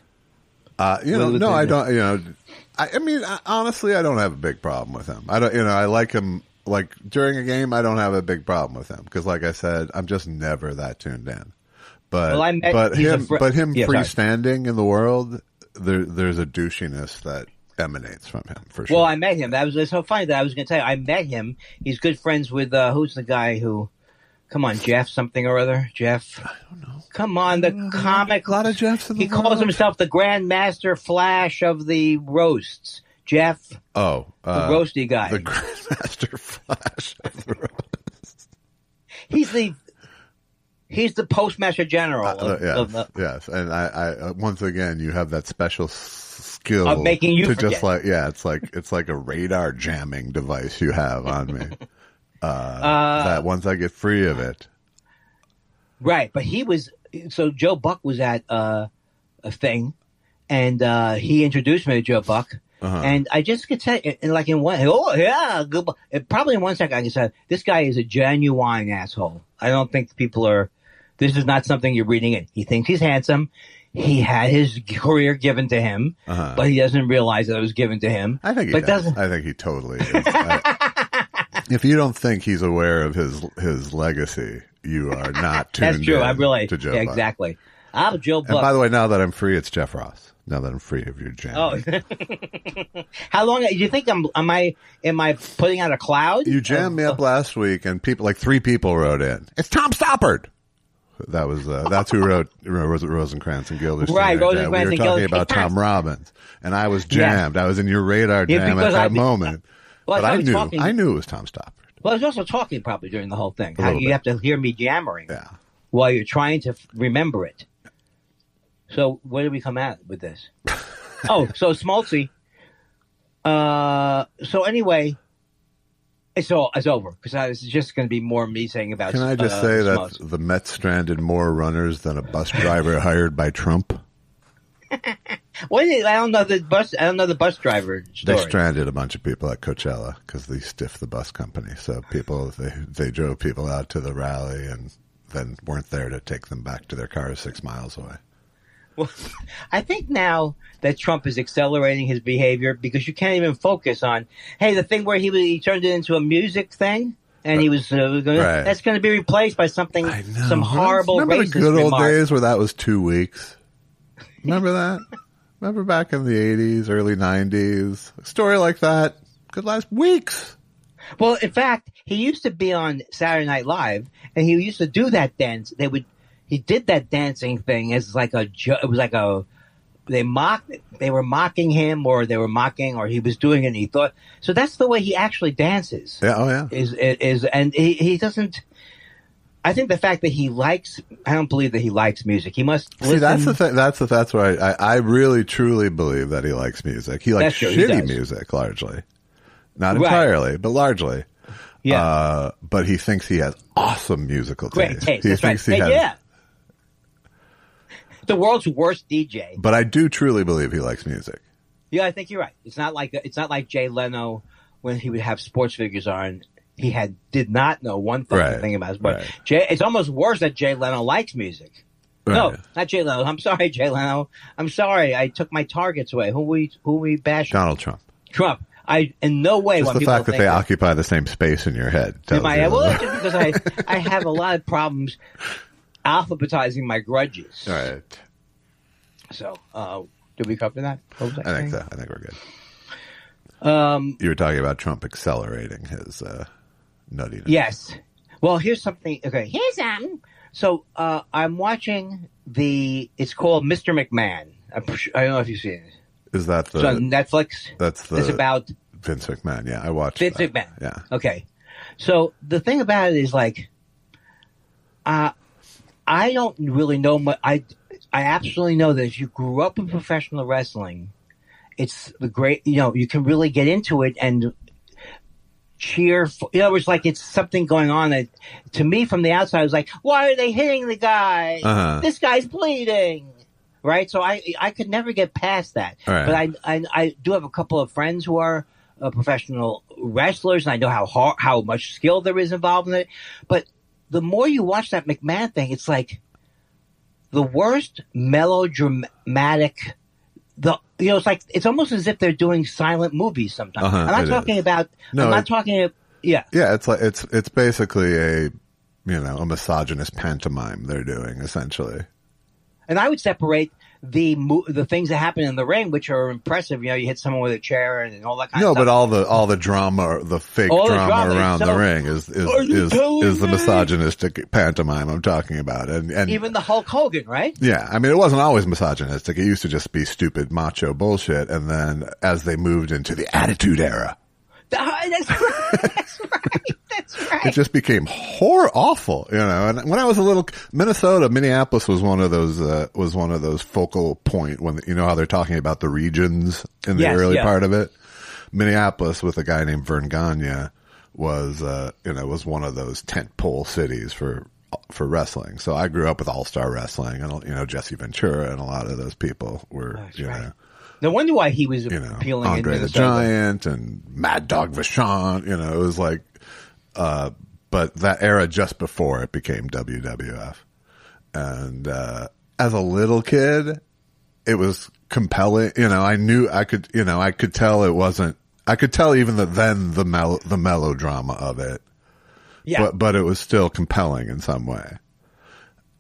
I don't. I mean, honestly, I don't have a big problem with him. I don't. I like him. Like during a game, I don't have a big problem with him because, like I said, I'm just never that tuned in. But him freestanding in the world, there's a douchiness that emanates from him, for sure. Well, I met him. It's so funny that I was going to tell you. I met him. He's good friends with, who's the guy who, come on, Jeff something or other? Jeff? I don't know. Come on, the comic. A lot of Jeffs in the He calls himself the Grandmaster Flash of the roasts. Jeff. Oh. The roasty guy. The Grandmaster Flash of the roasts. He's the Postmaster General. Yes. And I once again, you have that special skill of making you to forget. Just it's like a radar jamming device you have on me. That once I get free of it. Right. But Joe Buck was at a thing, and he introduced me to Joe Buck. Uh-huh. And I just could tell, probably in 1 second I can say, this guy is a genuine asshole. I don't think this is not something you're reading in. He thinks he's handsome. He had his career given to him, but he doesn't realize that it was given to him. I think he does. I think he totally is. If you don't think he's aware of his legacy, you are not tuned That's true. to Joe Buck. Exactly. I'm Joe Buck. And by the way, now that I'm free, it's Jeff Ross. Now that I'm free of your jam. Oh, how long? Do you think am I putting out a cloud? You jammed me up last week, and like 3 people wrote in. It's Tom Stoppard. That was that's who wrote Rosencrantz and Guildenstern. Right, Rosencrantz and Guildenstern. We were talking about Tom Robbins, and I was jammed. Yeah. I was in your radar jam at that moment. But I knew it was Tom Stoppard. Well, I was also talking probably during the whole thing. You have to hear me jammering while you're trying to remember it. So where did we come at with this? So Smoltzy. So anyway, it's over because it's just going to be more me saying about. Can I just say that the Mets stranded more runners than a bus driver hired by Trump? I don't know the bus driver story. They stranded a bunch of people at Coachella because they stiffed the bus company. So they drove people out to the rally and then weren't there to take them back to their cars 6 miles away. Well, I think now that Trump is accelerating his behavior because you can't even focus on, the thing where he turned it into a music thing and he was that's going to be replaced by something, some horrible Remember racist the good old remark. days where that was 2 weeks? Remember that? Remember back in the 80s, early 90s? A story like that could last weeks. Well, in fact, he used to be on Saturday Night Live and he used to do that dance. He did that dancing thing as like a joke. It was like they were mocking him or he was doing it and he thought, so that's the way he actually dances. Yeah. Oh yeah. And he doesn't, I think the fact that I don't believe that he likes music. He must listen. See, that's the thing. That's why I really truly believe that he likes music. He likes shitty music largely. Not entirely, but largely. Yeah. But he thinks he has awesome musical taste. Great taste. That's right. Yeah. The world's worst DJ. But I do truly believe he likes music. Yeah, I think you're right. It's not like Jay Leno when he would have sports figures on. He did not know one fucking thing about sports. Right. It's almost worse that Jay Leno likes music. Right. No, not Jay Leno. I'm sorry, Jay Leno. I'm sorry. I took my targets away. Who we bashing? Donald Trump. Trump. I in no way. Just the fact that they occupy the same space in your head. Well, just because I have a lot of problems alphabetizing my grudges. All right. So, did we cover that? I think so. I think we're good. You were talking about Trump accelerating his nuttiness. Yes. Well, here's something. Okay, here's something. So, I'm watching it's called Mr. McMahon. I don't know if you've seen it. Is that it's on Netflix? It's about Vince McMahon. Yeah, I watched Vince that. McMahon. Yeah. Okay. So the thing about it is I don't really know much. I absolutely know that if you grew up in professional wrestling, it's the great. You can really get into it and cheer. It's like it's something going on that, to me, from the outside, I was like, "Why are they hitting the guy? Uh-huh. This guy's bleeding." Right, so I could never get past that. Right. But I do have a couple of friends who are professional wrestlers, and I know how much skill there is involved in it. But the more you watch that McMahon thing, it's like the worst melodramatic. It's almost as if they're doing silent movies sometimes. Uh-huh, I'm not talking about. No, I'm not talking. Yeah. Yeah, it's basically a misogynist pantomime they're doing essentially. And I would separate the things that happen in the ring, which are impressive. You know, you hit someone with a chair and all that kind of stuff. No, but all the drama, the fake drama around the ring is the misogynistic pantomime I'm talking about. And even the Hulk Hogan, right? Yeah. I mean, it wasn't always misogynistic. It used to just be stupid macho bullshit. And then as they moved into the Attitude Era. That's right. That's right. It just became awful, you know. And when I was a little, Minneapolis was one of those focal point when, you know how they're talking about the regions in the early part of it. Minneapolis with a guy named Vern Gagne was one of those tentpole cities for wrestling. So I grew up with All-Star Wrestling and, you know, Jesse Ventura and a lot of those people were, know. No wonder why he was appealing. Andre the Giant and Mad Dog Vachon, you know, it was like, but that era just before it became WWF. And, as a little kid, it was compelling. You know, I could tell even the melodrama of it. Yeah. But it was still compelling in some way.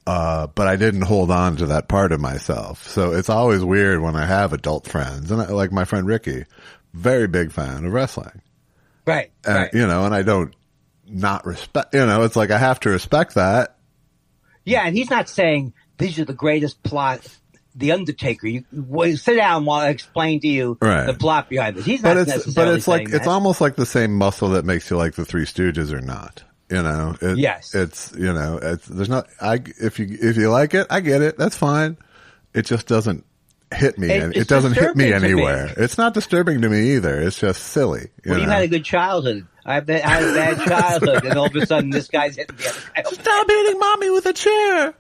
But I didn't hold on to that part of myself. So it's always weird when I have adult friends, and like my friend Ricky, very big fan of wrestling. Right. Right. You know, and I don't not respect, you know, it's like I have to respect that. Yeah. And he's not saying these are the greatest plot. The Undertaker, sit down while I explain to you the plot behind this. He's not necessarily saying that. It's almost like the same muscle that makes you like the Three Stooges or not. You know, it's, you know, if you like it, I get it. That's fine. It just doesn't hit me. It doesn't hit me anywhere. It's not disturbing to me either. It's just silly. You had a good childhood. I had a bad childhood, and all of a sudden this guy's hitting the other guy. Stop hitting mommy with a chair.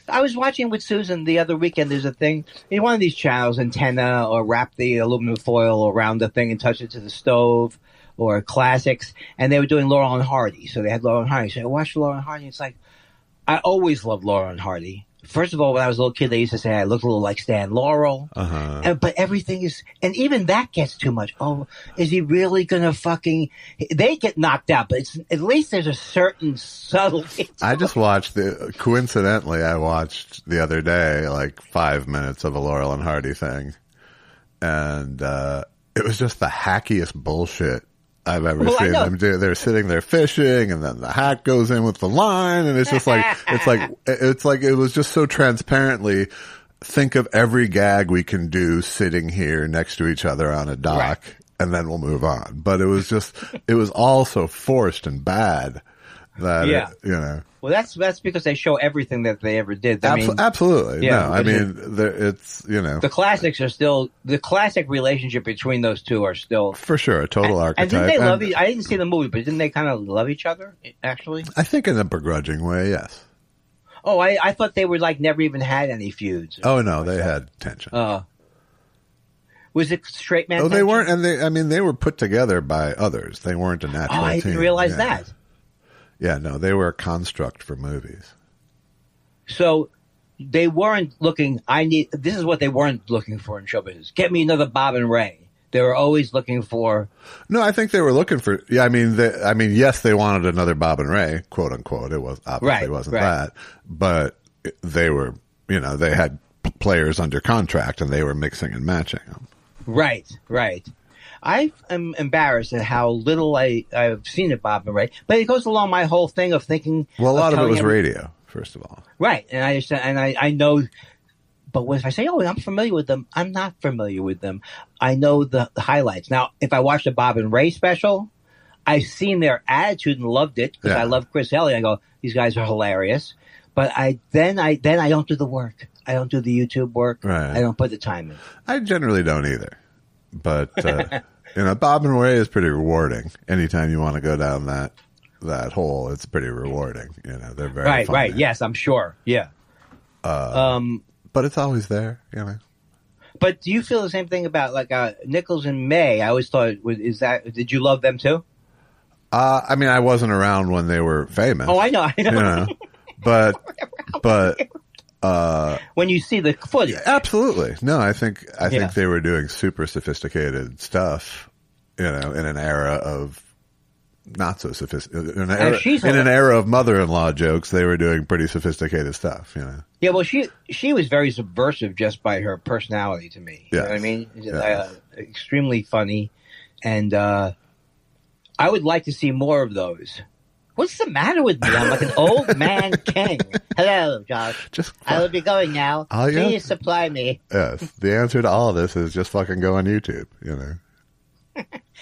I was watching with Susan the other weekend. There's a thing in one of these channels, antenna, or wrap the aluminum foil around the thing and touch it to the stove, or classics, and they were doing Laurel and Hardy. So they had Laurel and Hardy. So I watched Laurel and Hardy. It's like, I always loved Laurel and Hardy. First of all, when I was a little kid, they used to say I looked a little like Stan Laurel. But everything is, and even that gets too much. Oh, is he really gonna they get knocked out, but at least there's a certain subtlety. I just watched coincidentally, I watched the other day, like 5 minutes of a Laurel and Hardy thing. And, it was just the hackiest bullshit I've ever seen them do. They're sitting there fishing, and then the hat goes in with the line, and it's just like it was just so transparently. Think of every gag we can do sitting here next to each other on a dock, and then we'll move on. But it was all so forced and bad that you know. Well, that's because they show everything that they ever did. Absolutely. Yeah, no, I mean, it's, you know. The classics are still, the classic relationship between those two are still. For sure, a total archetype. And didn't they love I didn't see the movie, but didn't they kind of love each other, actually? I think in a begrudging way, yes. Oh, I thought they were like never even had any feuds. Oh, no, they had tension. Was it straight man? Oh, they weren't, and they were put together by others. They weren't a natural team. I didn't realize that. Yeah, no, they were a construct for movies. So they weren't looking, this is what they weren't looking for in show business. Get me another Bob and Ray. They were always looking for. No, I think they were looking for, yes, they wanted another Bob and Ray, quote unquote. It was obviously wasn't that, but they were, you know, they had players under contract and they were mixing and matching them. Right. I am embarrassed at how little I've seen of Bob and Ray, but it goes along my whole thing of thinking. Well, a lot of it was radio, first of all. Right. And I understand, and I know, but if I say, oh, I'm familiar with them, I'm not familiar with them. I know the highlights. Now, if I watched a Bob and Ray special, I've seen their attitude and loved it because I love Chris Elliott. I go, these guys are hilarious. But I don't do the work. I don't do the YouTube work. Right. I don't put the time in. I generally don't either. But, you know, Bob and Ray is pretty rewarding. Anytime you want to go down that hole, it's pretty rewarding. You know, they're very funny. Right. Yes, I'm sure. Yeah. But it's always there, you know. But do you feel the same thing about like Nichols and May? I always thought, did you love them too? I mean, I wasn't around when they were famous. Oh, I know. You know, but when you see the footage, absolutely. No, I think they were doing super sophisticated stuff, you know, in an era of not so sophisticated. In an era of mother-in-law jokes, they were doing pretty sophisticated stuff, you know. Yeah, well, she was very subversive just by her personality to me. You know what I mean? Extremely funny. And I would like to see more of those. What's the matter with me? I'm like an old man king. Hello, Josh. I will be going now. Please supply me. Yes. The answer to all of this is just fucking go on YouTube, you know.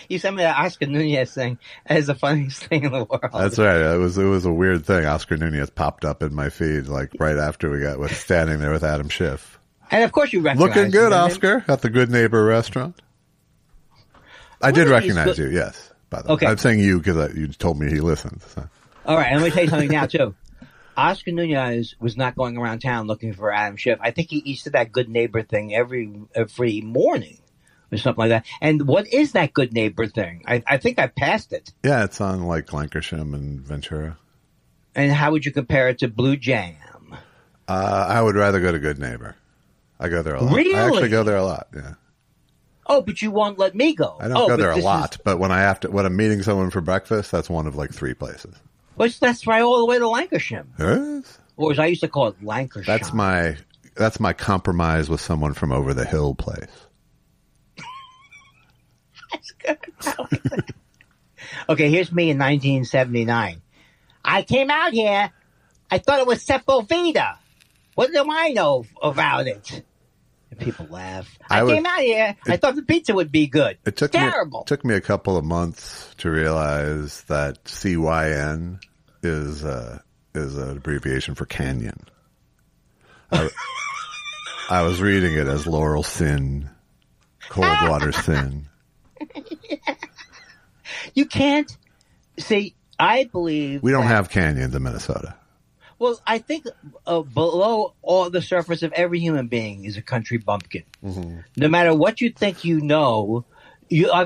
You sent me that Oscar Nunez thing as the funniest thing in the world. That's right. It was a weird thing. Oscar Nunez popped up in my feed like right after we was standing there with Adam Schiff. And of course you recognize Looking good, Oscar, at the Good Neighbor restaurant. I did recognize you, yes. By the way. Okay. I'm saying you because you told me he listens. So. All right, and let me tell you something now, too. Oscar Nunez was not going around town looking for Adam Schiff. I think he used to that Good Neighbor thing every morning or something like that. And what is that Good Neighbor thing? I think I passed it. Yeah, it's on like Lankershim and Ventura. And how would you compare it to Blue Jam? I would rather go to Good Neighbor. I go there a lot. Really? I actually go there a lot, yeah. Oh, but you won't let me go. I don't go there a lot, but when I'm meeting someone for breakfast, that's one of like 3 places. Well, that's right all the way to Lancashire. Yes. Or as I used to call it, Lancashire. That's my compromise with someone from over the hill place. That's good. Okay, here's me in 1979. I came out here. I thought it was Sepulveda. What do I know about it? And people laugh. I came out here. I thought the pizza would be good. It took terrible. It took me a couple of months to realize that CYN is an abbreviation for canyon. I was reading it as Laurel Sin, Coldwater Sin. Yeah. You can't see. I believe we don't have canyons in Minnesota. Well, I think below all the surface of every human being is a country bumpkin. Mm-hmm. No matter what you think you know, I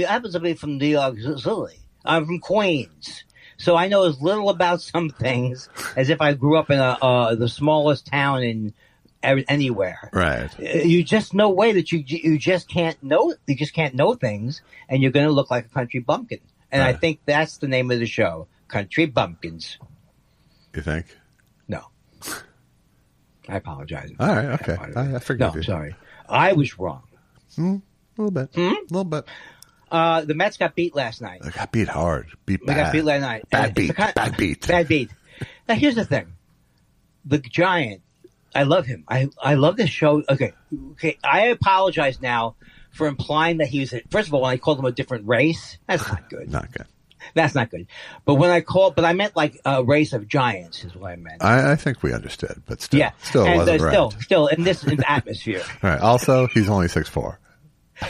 happen to be from New York City. I'm from Queens. So I know as little about some things as if I grew up in the smallest town in anywhere. Right. You just no way that you just can't know. You just can't know things, and you're going to look like a country bumpkin. And right. I think that's the name of the show, Country Bumpkins. You think? No. I apologize. All right. Okay. I forgive you. No, sorry. I was wrong. A little bit. A little bit. The Mets got beat last night. They got beat hard. They got beat last night. Bad beat. Bad beat. Now, here's the thing. The Giant, I love him. I love this show. Okay. I apologize now for implying that he was, first of all, when I called him a different race, that's not good. Not good. That's not good. But I meant like a race of giants is what I meant. I think we understood, but still, yeah. Still in this atmosphere. All right. Also, he's only 6'4".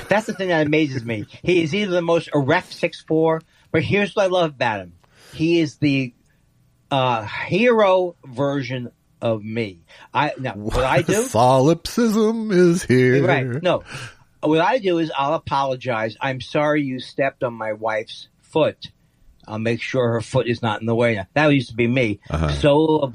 That's the thing that amazes me. He is either the most erect 6'4", but here's what I love about him. He is the hero version of me. What I do? Solipsism is here. Right. No. What I do is I'll apologize. I'm sorry you stepped on my wife's foot. I'll make sure her foot is not in the way now. That used to be me. Uh-huh. So,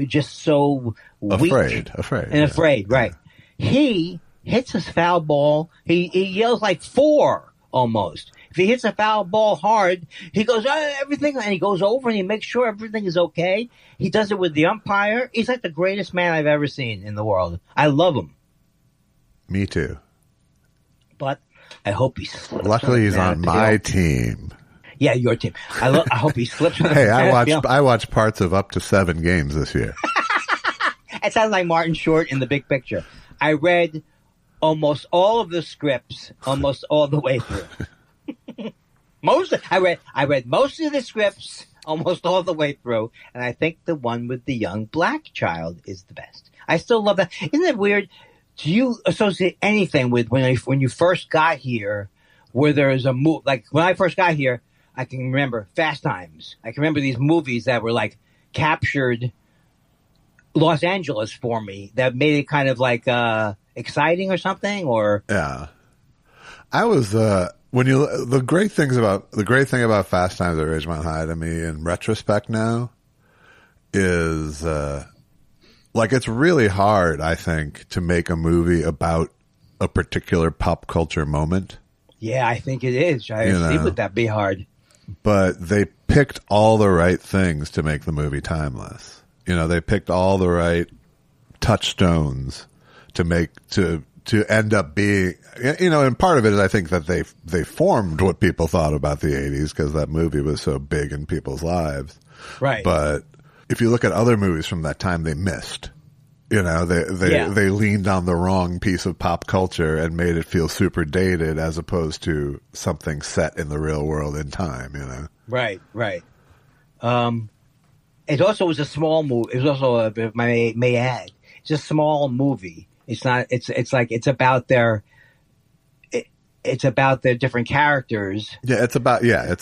just so weak. Afraid, right. He hits his foul ball. He yells like 4 almost. If he hits a foul ball hard, he goes, everything, and he goes over and he makes sure everything is okay. He does it with the umpire. He's like the greatest man I've ever seen in the world. I love him. Me too. But I hope he slips. Luckily, he's on my team. Yeah, your team. I hope he slips. Hey, I watched parts of up to 7 games this year. It sounds like Martin Short in The Big Picture. I read almost all of the scripts, almost all the way through. I read most of the scripts almost all the way through, and I think the one with the young black child is the best. I still love that. Isn't it weird? Do you associate anything with when you first got here, where there is a move? Like when I first got here, I can remember Fast Times. I can remember these movies that were like captured Los Angeles for me that made it kind of like exciting or something. Or yeah, I was the great thing about Fast Times at Ridgemont High to me in retrospect now is like it's really hard, I think, to make a movie about a particular pop culture moment. Yeah, I think it is. I see would that be hard. But they picked all the right things to make the movie timeless. They picked all the right touchstones to end up being, and part of it is I think that they formed what people thought about the 80s because that movie was so big in people's lives. Right. But if you look at other movies from that time, they missed. They leaned on the wrong piece of pop culture and made it feel super dated as opposed to something set in the real world in time, Right. It also was a small movie. It was also, if I may add, it's a small movie. It's not, it's about their different characters. Yeah, it's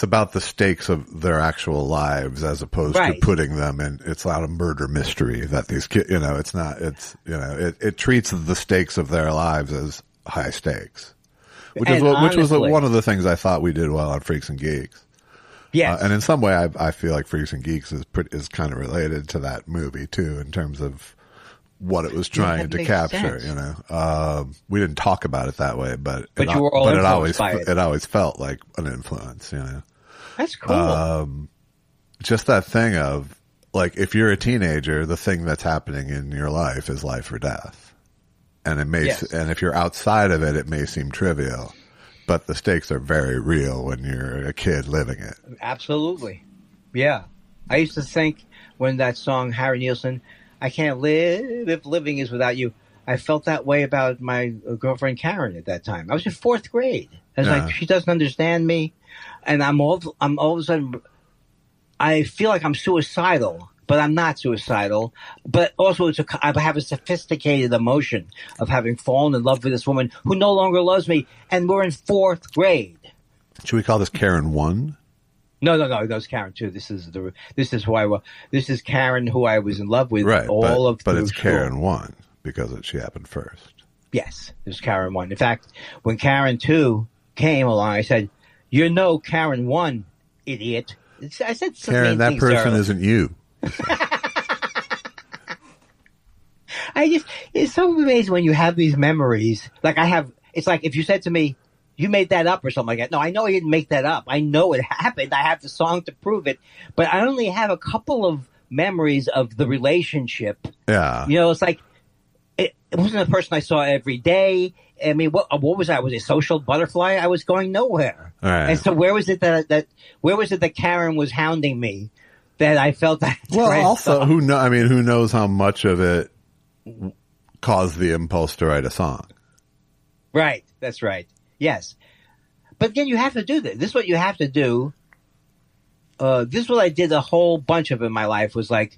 about the stakes of their actual lives as opposed to putting them in. It's not a murder mystery that these kids, it treats the stakes of their lives as high stakes, which was one of the things I thought we did well on Freaks and Geeks. Yes. And in some way I feel like Freaks and Geeks is kind of related to that movie too, in terms of what it was trying to capture, we didn't talk about it that way, but it always felt like an influence, That's cool. Just that thing of like, if you're a teenager, the thing that's happening in your life is life or death. And and if you're outside of it, it may seem trivial, but the stakes are very real when you're a kid living it. Absolutely. Yeah. I used to think when that song, Harry Nilsson, I can't live if living is without you. I felt that way about my girlfriend Karen at that time. I was in 4th grade. I was like, she doesn't understand me, and I'm all of a sudden, I feel like I'm suicidal, but I'm not suicidal. But also, I have a sophisticated emotion of having fallen in love with this woman who no longer loves me, and we're in 4th grade. Should we call this Karen 1? No, that was Karen 2. This is Karen who I was in love with. Right, but it's Karen 1 because she happened first. Yes, it was Karen 1. In fact, when Karen 2 came along, I said, Karen 1, idiot. I said some Karen, that person early. Isn't you. It's so amazing when you have these memories. Like it's like if you said to me, you made that up or something like that. No, I know I didn't make that up. I know it happened. I have the song to prove it. But I only have a couple of memories of the relationship. Yeah. It's like, it wasn't a person I saw every day. I mean, what was I? Was a social butterfly? I was going nowhere. Right. And so where was it that Karen was hounding me that I felt that? Well, also, who knows how much of it caused the impulse to write a song? Right. That's right. Yes. But then you have to do this. This is what you have to do. This is what I did a whole bunch of in my life was like,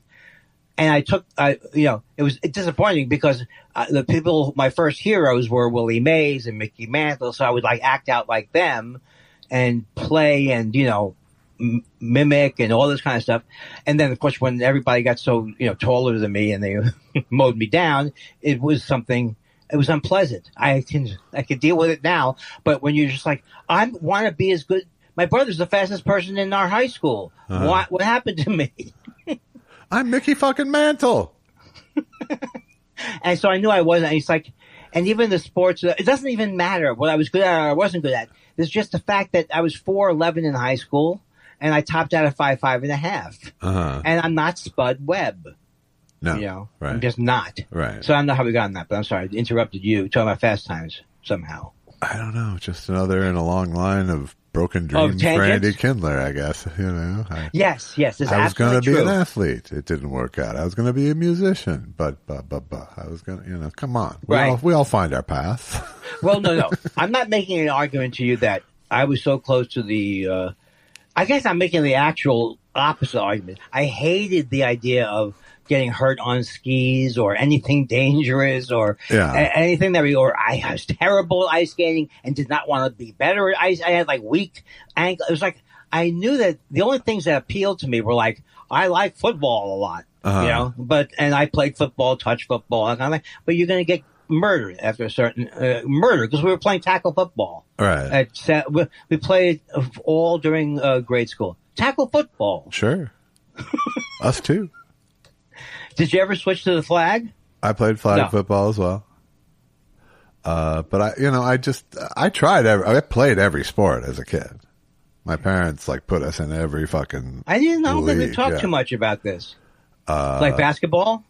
and it was disappointing because the people, my first heroes were Willie Mays and Mickey Mantle. So I would like act out like them and play and, mimic and all this kind of stuff. And then of course, when everybody got so, taller than me and they mowed me down, it was unpleasant. I can deal with it now, but when you're just like, I want to be as good. My brother's the fastest person in our high school. What happened to me? I'm Mickey fucking Mantle. And so I knew I wasn't. And it's like, and even the sports, it doesn't even matter what I was good at or I wasn't good at. There's just the fact that I was 4'11" in high school and I topped out at 5'5.5". And I'm not Spud Webb. No, right. I'm just not. Right. So I don't know how we got on that, but I'm sorry. I interrupted you talking about Fast Times somehow. I don't know. Just another in a long line of broken dreams for Andy Kindler, I guess. Yes. I was going to be an athlete. It didn't work out. I was going to be a musician, but I was going to, come on. We all find our path. Well, no. I'm not making an argument to you that I was so close to the, I guess I'm making the actual opposite argument. I hated the idea of getting hurt on skis or anything dangerous or anything or I was terrible at ice skating and did not want to be better at ice. I had like weak ankle. It was like, I knew that the only things that appealed to me were like, I like football a lot, and I played football, touch football, that kind of thing, but you're going to get murdered after a certain murder because we were playing tackle football. Right. We played all during grade school. Tackle football. Sure. Us too. Did you ever switch to the flag? I played flag football as well. But I tried. I played every sport as a kid. My parents put us in every fucking. I didn't know league. that we talked too much about this. Like basketball.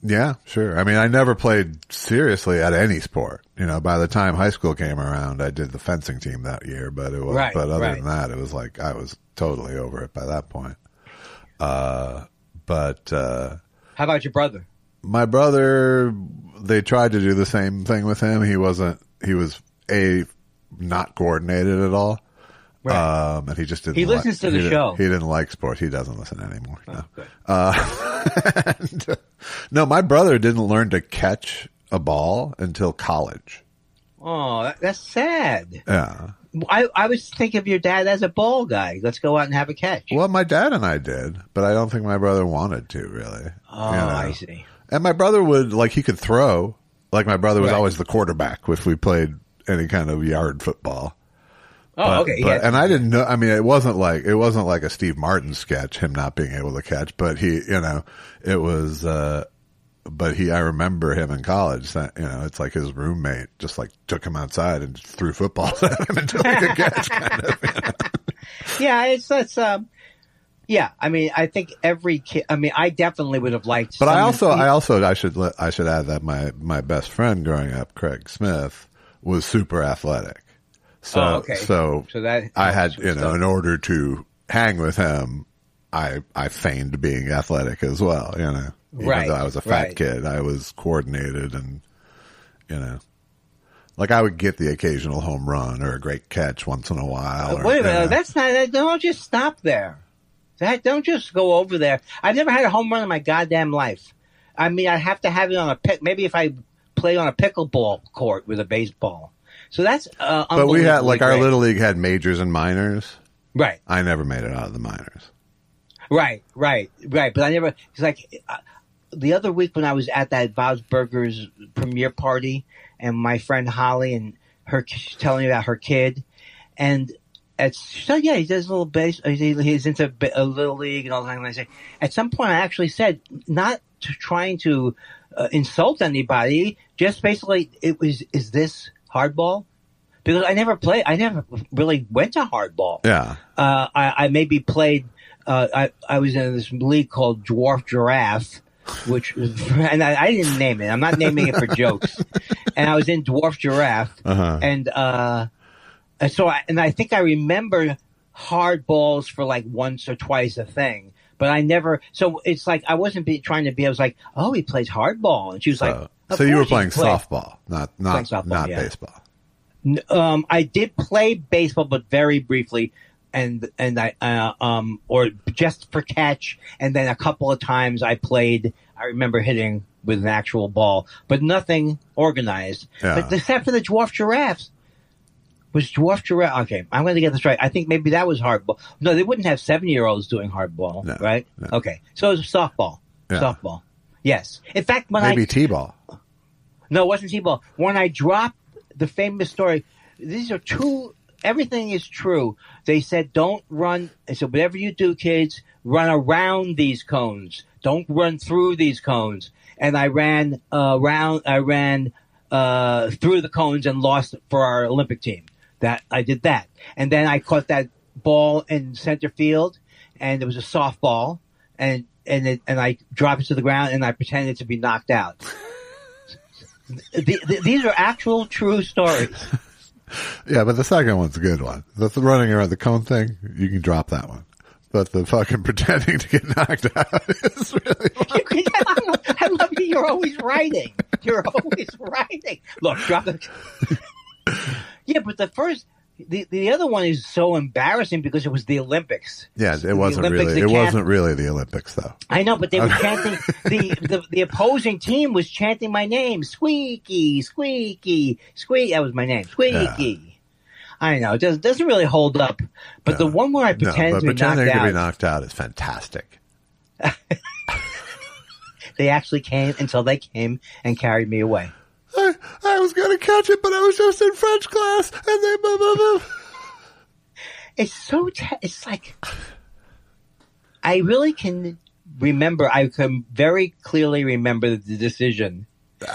Yeah, sure. I mean, I never played seriously at any sport. You know, by the time high school came around, I did the fencing team that year, but it was, but other than that, it was like I was totally over it by that point. How about your brother? My brother, they tried to do the same thing with him. He was not coordinated at all. Right. And he just didn't. He listens to the show. He didn't like sports. He doesn't listen anymore. No. My brother didn't learn to catch a ball until college. Oh, that's sad. Yeah. I was thinking of your dad as a ball guy. Let's go out and have a catch. Well, my dad and I did, but I don't think my brother wanted to really. Oh, I see. And my brother would, like, he could throw. Like, my brother was always the quarterback if we played any kind of yard football. Oh, okay. And I didn't know. I mean, it wasn't like a Steve Martin sketch, him not being able to catch. But it was. But I remember him in college. It's like his roommate just like took him outside and threw footballs at him until he could catch. Kind of. Yeah, yeah. I mean, I think every kid. I mean, I definitely would have liked. But I should add that my best friend growing up, Craig Smith, was super athletic. So that I had, in order to hang with him, I feigned being athletic as well, Even though I was a fat kid, I was coordinated and, like I would get the occasional home run or a great catch once in a while. Wait a minute. That's not, don't just stop there. Don't just go over there. I've never had a home run in my goddamn life. I mean, I have to have it on maybe if I play on a pickleball court with a baseball. So that's but we had our little league had majors and minors. Right. I never made it out of the minors. Right. But I never. It's like the other week when I was at that Bob's Burgers premiere party, and my friend Holly and she's telling me about her kid, and he does a little base. He's into a little league and all that. And I say, at some point, I actually said, not trying to insult anybody, just basically, is this hardball? Because I never really went to hardball. Yeah. I maybe played, I was in this league called Dwarf Giraffe, and I didn't name it. I'm not naming it for jokes. And I was in Dwarf Giraffe. Uh-huh. And I think I remember hardballs for like once or twice a thing. But I never, so it's like, I wasn't trying to I was like, oh, he plays hardball. And she was like, so you were playing softball, not baseball. I did play baseball, but very briefly, and or just for catch. And then a couple of times I remember hitting with an actual ball, but nothing organized. Yeah. But except for the Dwarf Giraffes. Was Dwarf Giraffe? Okay, I'm going to get this right. I think maybe that was hardball. No, they wouldn't have 7-year-olds doing hardball, right? No. Okay, so it was softball. Yeah. Softball. Yes. In fact, maybe T-ball. No, it wasn't T-ball. When I dropped the famous story, these are two. Everything is true. They said, "Don't run." I said, "Whatever you do, kids, run around these cones. Don't run through these cones." And I ran around. I ran through the cones and lost for our Olympic team. That I did that, and then I caught that ball in center field, and it was a softball, and I dropped it to the ground, and I pretended to be knocked out. These are actual true stories. Yeah, but the second one's a good one. That's the running around the cone thing. You can drop that one. But the fucking pretending to get knocked out is really funny. I love you. You're always writing. Look, drop it. Yeah, but the other one is so embarrassing because it was the Olympics. Yeah, it wasn't really. It wasn't really the Olympics, though. I know, but they were chanting. The opposing team was chanting my name, Squeaky, Squeaky, Squeak. That was my name, Squeaky. Yeah. I know it doesn't really hold up, but the one where I pretended to be knocked out is fantastic. They actually came until they came and carried me away. I was going to catch it, but I was just in French class, and they blah, blah, blah. It's like, I really can remember, I can very clearly remember the decision to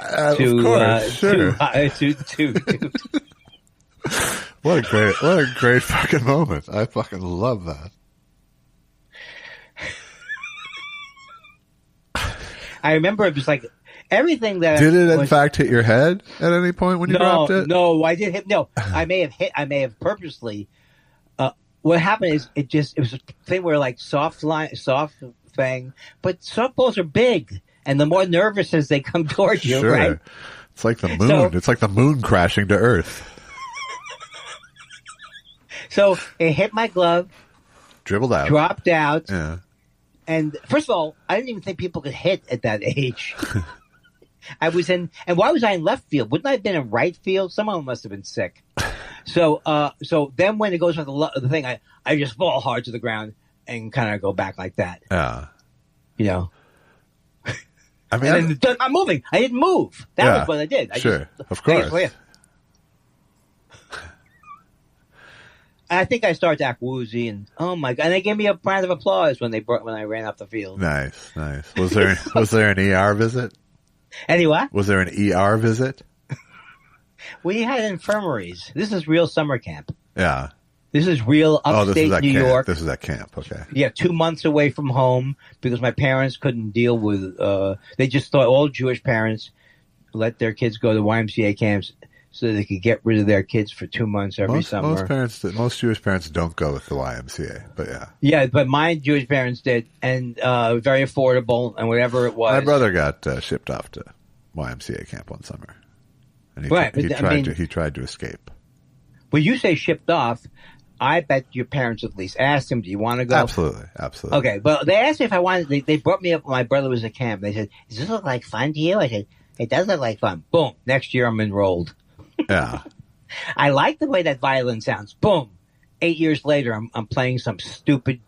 What a great fucking moment. I fucking love that. I remember it was like everything that did it in fact hit your head at any point when you dropped it? No, I did hit. No, I may have purposely. What happened is it was a thing where like soft thing, but softballs are big, and the more nervous as they come towards you, right? It's like the moon. It's like the moon crashing to Earth. So it hit my glove, dribbled out, dropped out. Yeah. And first of all, I didn't even think people could hit at that age. I was in, and why was I in left field? Wouldn't I have been in right field? Someone must have been sick. So then when it goes with the thing, I just fall hard to the ground and kind of go back like that. Yeah. You know. I mean, I'm moving. I didn't move. That was what I did. Of course. I think I started to act woozy, and oh my god! And they gave me a round of applause when I ran off the field. Nice. Was there an ER visit? Any what? Was there an ER visit? We had infirmaries. This is real summer camp. Yeah. This is real upstate New York. This is at camp. Okay. Yeah, 2 months away from home because my parents couldn't deal with. They just thought all Jewish parents let their kids go to YMCA camps so they could get rid of their kids for 2 months every summer. Most Jewish parents don't go with the YMCA, but yeah. Yeah, but my Jewish parents did, and very affordable, and whatever it was. My brother got shipped off to YMCA camp one summer, and he tried to escape. When you say shipped off, I bet your parents at least asked him, "Do you want to go?" Absolutely. Okay, but they asked me if I wanted. They brought me up when my brother was at camp. They said, "Does this look like fun to you?" I said, "It does look like fun." Boom! Next year I'm enrolled. Yeah. I like the way that violin sounds. Boom. 8 years later, I'm playing some stupid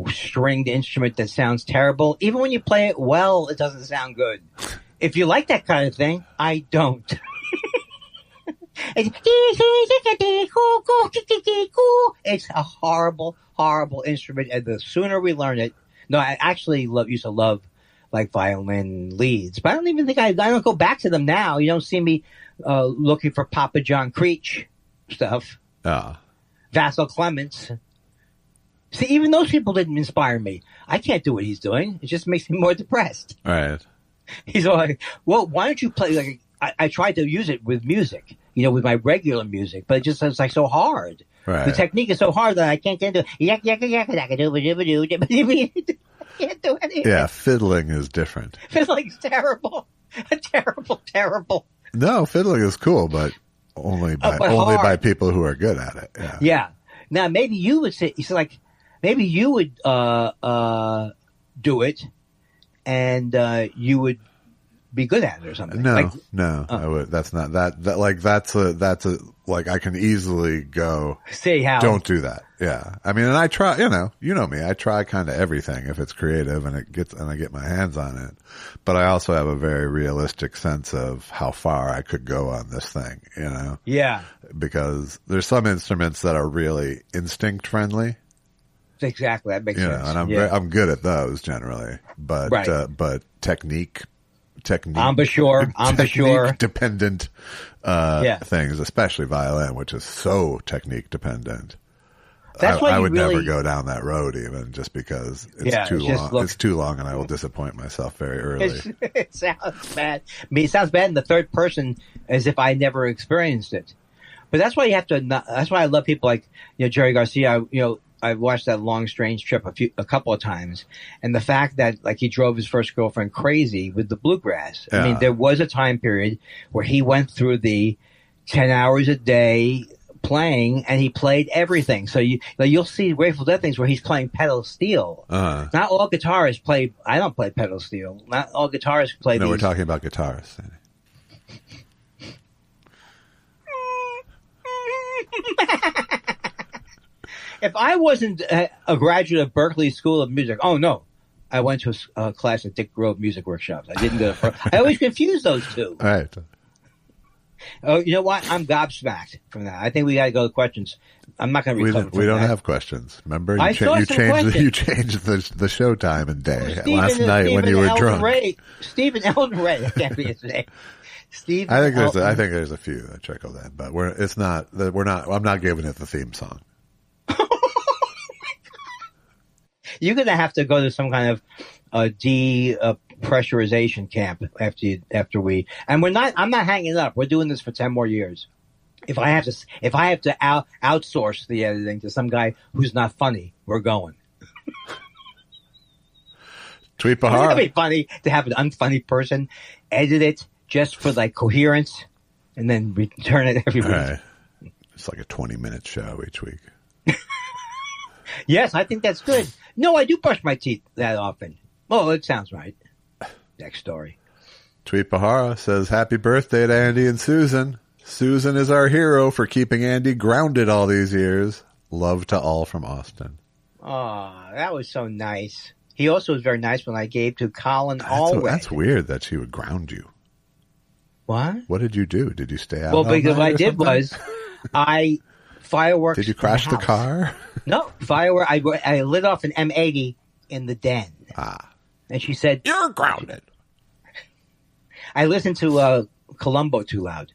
stringed instrument that sounds terrible. Even when you play it well, it doesn't sound good. If you like that kind of thing, I don't. It's a horrible, horrible instrument, and the sooner we learn it. No, I actually used to love like violin leads, but I don't even think I don't go back to them now. You don't see me looking for Papa John Creech stuff. Vassal Clements. See, even those people didn't inspire me. I can't do what he's doing. It just makes me more depressed. Right. He's all like, well, why don't you play like I tried to use it with music, with my regular music, but it's like so hard. Right. The technique is so hard that I can't get into it. I can't do anything. Yeah, fiddling is different. Fiddling's terrible. Terrible. No, fiddling is cool, but only by people who are good at it. Yeah. Yeah. Now maybe you would say, maybe you would do it, and you would be good at it or something. No, I would. That's not that. That's a I can easily go. Say how. Don't do that. Yeah. I mean, and I try. You know me. I try kind of everything if it's creative and I get my hands on it. But I also have a very realistic sense of how far I could go on this thing. Yeah. Because there's some instruments that are really instinct friendly. Exactly. That makes sense. And I'm good at those generally, but but technique embouchure dependent things, especially violin, which is so technique dependent. That's why I would never go down that road, even just because it's too long. It's too long, and I will disappoint myself very early. It sounds bad. I mean, it sounds bad in the third person, as if I never experienced it. But that's why you have to. That's why I love people like Jerry Garcia. I watched that Long Strange Trip a couple of times, and the fact that he drove his first girlfriend crazy with the bluegrass. Yeah. I mean, there was a time period where he went through the 10 hours a day playing, and he played everything. So you'll see Grateful Dead things where he's playing pedal steel. Not all guitarists play. I don't play pedal steel. Not all guitarists play. No, we're talking about guitarists. If I wasn't a graduate of Berklee School of Music, I went to a class at Dick Grove Music Workshops. I didn't go. I always confuse those two. Right. Oh, you know what? I'm gobsmacked from that. I think we got to go to questions. I'm not going to recover. We don't have questions. Remember, you changed the show time and day last night when you were drunk. Stephen Elton Ray. That can't be his name. I think there's a few that trickled in, but I'm not giving it the theme song. You're going to have to go to some kind of D pressurization camp after we, and I'm not hanging up. We're doing this for 10 more years. If I have to outsource the editing to some guy who's not funny, we're going. Tweet It's Bahar. gonna be funny to have an unfunny person edit it just for like coherence, and then return it every week. Right. It's like a 20-minute show each week. Yes, I think that's good. No, I do brush my teeth that often. Well, it sounds right. Next story. Tweet Bahara says, happy birthday to Andy and Susan. Susan is our hero for keeping Andy grounded all these years. Love to all from Austin. Oh, that was so nice. He also was very nice when I gave to Colin Allred. That's weird that she would ground you. What? What did you do? Did you stay out? Well, because what I did was fireworks. Did you crash the car? No, firework. I lit off an M80 in the den. And she said, "You're grounded." I listened to Columbo too loud.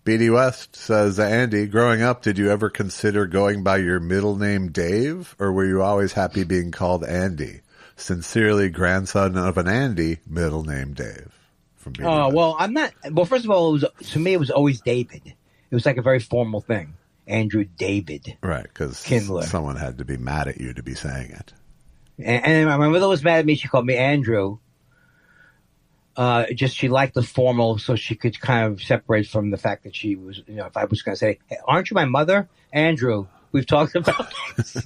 BD West says, Andy, growing up, did you ever consider going by your middle name Dave, or were you always happy being called Andy? Sincerely, grandson of an Andy, middle name Dave. From BD West. Well, I'm not. Well, first of all, to me, it was always David. It was like a very formal thing. Andrew David. Right, because Kindler. Someone had to be mad at you to be saying it. And my mother was mad at me. She called me Andrew. She liked the formal, so she could kind of separate from the fact that she was, if I was going to say, hey, aren't you my mother? Andrew, we've talked about this.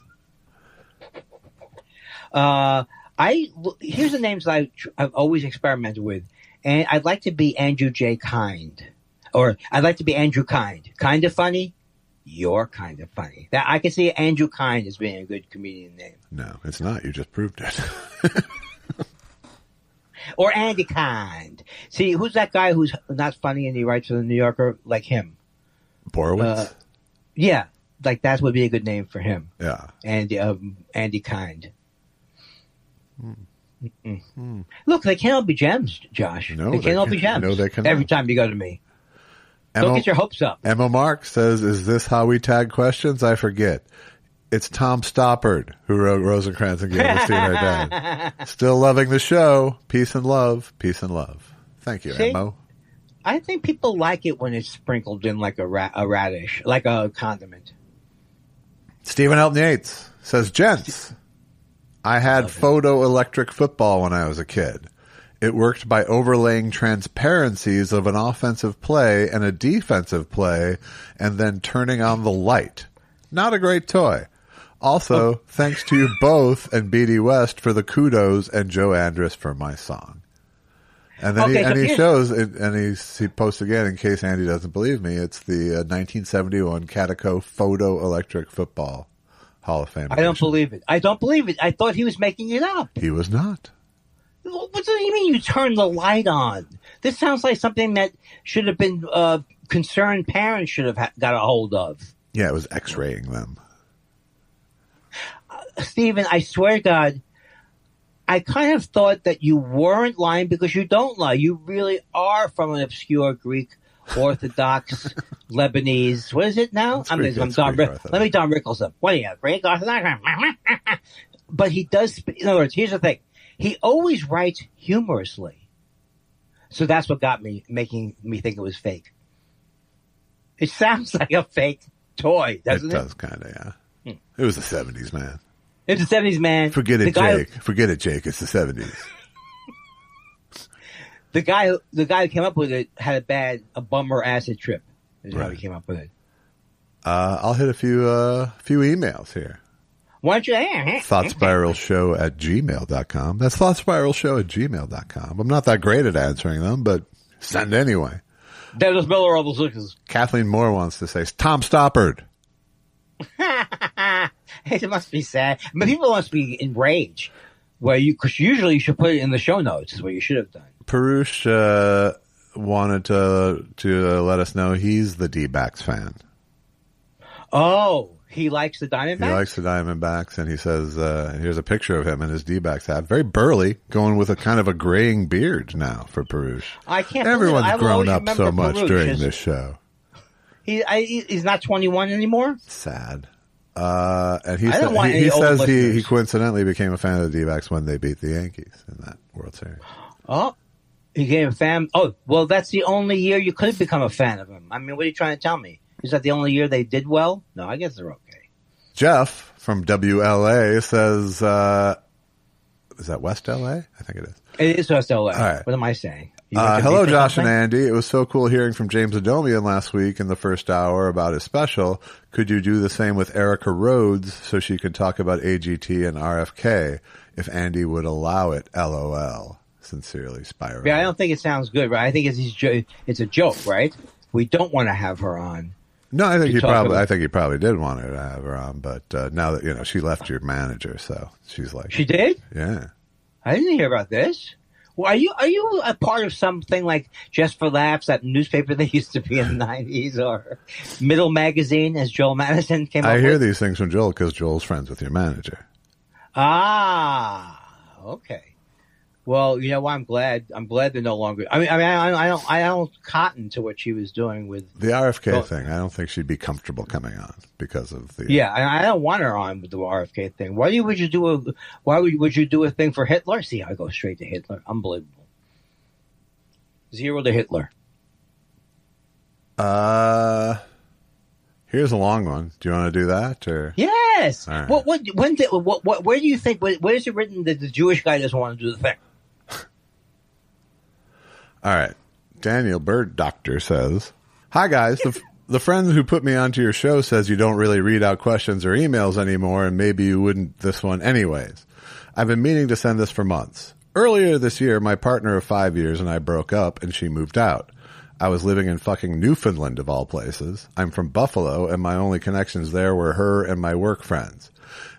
Here's the names I've always experimented with. And I'd like to be Andrew J. Kind. Or I'd like to be Andrew Kind. Kind of funny? You're kind of funny. That I can see Andrew Kind as being a good comedian name. No, it's not. You just proved it. Or Andy Kind. See, who's that guy who's not funny and he writes for the New Yorker? Like him. Borowitz? Yeah. Like that would be a good name for him. Yeah. Andy Kind. Look, they can't all be gems, Josh. No, they can't all be gems. No, they cannot. Every time you go to me. Don't get your hopes up. Emma Mark says, is this how we tag questions? I forget. It's Tom Stoppard who wrote Rosencrantz and Guildenstern Are Dead. Still loving the show. Peace and love. Peace and love. Thank you, Emma. I think people like it when it's sprinkled in like a radish, like a condiment. Stephen Elton Yates says, gents, I had photoelectric football when I was a kid. It worked by overlaying transparencies of an offensive play and a defensive play and then turning on the light. Not a great toy. Also, thanks to you both and BD West for the kudos and Joe Andrus for my song. And then he shows, and he posts again in case Andy doesn't believe me, it's the 1971 Catico Photoelectric Football Hall of Fame. I don't believe it. I don't believe it. I thought he was making it up. He was not. What do you mean you turn the light on? This sounds like something that should have been concerned parents should have got a hold of. Yeah, it was X-raying them. Stephen, I swear to God, I kind of thought that you weren't lying because you don't lie. You really are from an obscure Greek, Orthodox, Lebanese. What is it now? Let me Don Rickles. What are you, Greek Orthodox? But he does, in other words, here's the thing. He always writes humorously. So that's what got me, making me think it was fake. It sounds like a fake toy, doesn't it? It does kind of, yeah. It was the 70s, man. It's the 70s, man. Forget it, Jake. Forget it, Jake. It's the 70s. The guy who came up with it had a bummer acid trip. Is how he came up with it. I'll hit a few emails here. Why don't you? ThoughtSpiralShow@gmail.com. That's ThoughtSpiralShow@gmail.com. I'm not that great at answering them, but send anyway. Dennis Miller of the Sixes. Kathleen Moore wants to say, Tom Stoppard. It must be sad. But people must be enraged. Because usually you should put it in the show notes, is what you should have done. Parush wanted to let us know he's the D-backs fan. Oh, he likes the Diamondbacks? He likes the Diamondbacks, and he says, here's a picture of him in his D-backs hat. Very burly, going with a kind of a graying beard now for Parush. I can't Everyone's grown up so much Parush during this show. He's not 21 anymore? Sad. And he says he coincidentally became a fan of the D-backs when they beat the Yankees in that World Series. Oh, he became a fan. Oh, well, that's the only year you could become a fan of him. I mean, what are you trying to tell me? Is that the only year they did well? No, I guess they're okay. Jeff from WLA says, is that West LA? I think it is. It is West LA. All right. What am I saying? Hello, Josh and Andy. It was so cool hearing from James Adomian last week in the first hour about his special. Could you do the same with Erica Rhodes so she could talk about AGT and RFK if Andy would allow it? LOL. Sincerely, Spyro. Yeah, I don't think it sounds good, right? I think it's a joke, right? We don't want to have her on. No, I think he probably did want her to have her on, but now that she left your manager, so she's like, she did. Yeah, I didn't hear about this. Well, are you a part of something like Just for Laughs, that newspaper that used to be in the 90s, or Middle Magazine, as Joel Madison came up with? I hear these things from Joel because Joel's friends with your manager. Ah, okay. Well, you know what? I'm glad they're no longer. I don't cotton to what she was doing with the RFK thing. I don't think she'd be comfortable coming on because of the. Yeah, I don't want her on with the RFK thing. Why would you do a thing for Hitler? See, I go straight to Hitler. Unbelievable. 0 to Hitler. Here's a long one. Do you want to do that or? Yes. Right. Where do you think? Where is it written that the Jewish guy doesn't want to do the thing? All right. Daniel Bird Doctor says, "Hi guys, the friend who put me onto your show says you don't really read out questions or emails anymore, and maybe you wouldn't this one anyways. I've been meaning to send this for months. Earlier this year, my partner of 5 years and I broke up, and she moved out. I was living in fucking Newfoundland of all places. I'm from Buffalo, and my only connections there were her and my work friends.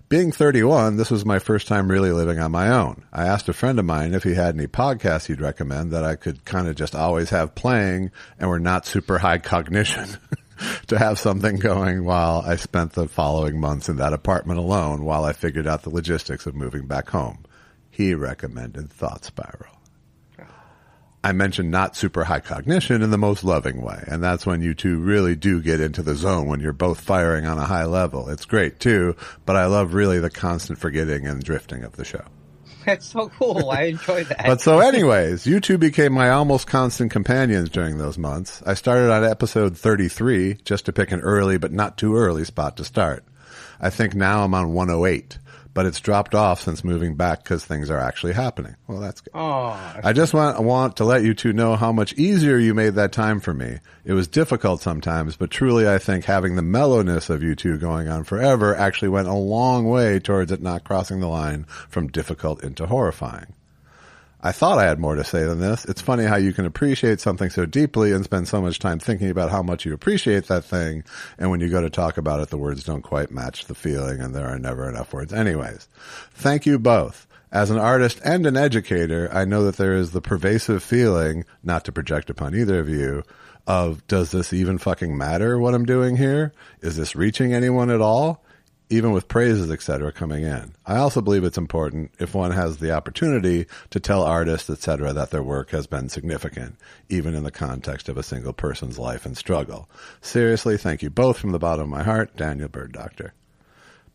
Being 31, this was my first time really living on my own. I asked a friend of mine if he had any podcasts he'd recommend that I could kind of just always have playing and were not super high cognition to have something going while I spent the following months in that apartment alone while I figured out the logistics of moving back home. He recommended Thought Spiral. I mentioned not super high cognition in the most loving way, and that's when you two really do get into the zone when you're both firing on a high level. It's great too, but I love really the constant forgetting and drifting of the show. That's so cool. I enjoy that. But so anyways, you two became my almost constant companions during those months. I started on episode 33 just to pick an early but not too early spot to start. I think now I'm on 108. But it's dropped off since moving back because things are actually happening. Well, that's good. Oh, I just want to let you two know how much easier you made that time for me. It was difficult sometimes, but truly I think having the mellowness of you two going on forever actually went a long way towards it not crossing the line from difficult into horrifying. I thought I had more to say than this. It's funny how you can appreciate something so deeply and spend so much time thinking about how much you appreciate that thing, and when you go to talk about it, the words don't quite match the feeling, and there are never enough words. Anyways, thank you both. As an artist and an educator, I know that there is the pervasive feeling, not to project upon either of you, of does this even fucking matter what I'm doing here? Is this reaching anyone at all? Even with praises, etc., coming in. I also believe it's important if one has the opportunity to tell artists, etc., that their work has been significant, even in the context of a single person's life and struggle. Seriously, thank you both from the bottom of my heart, Daniel Bird Doctor.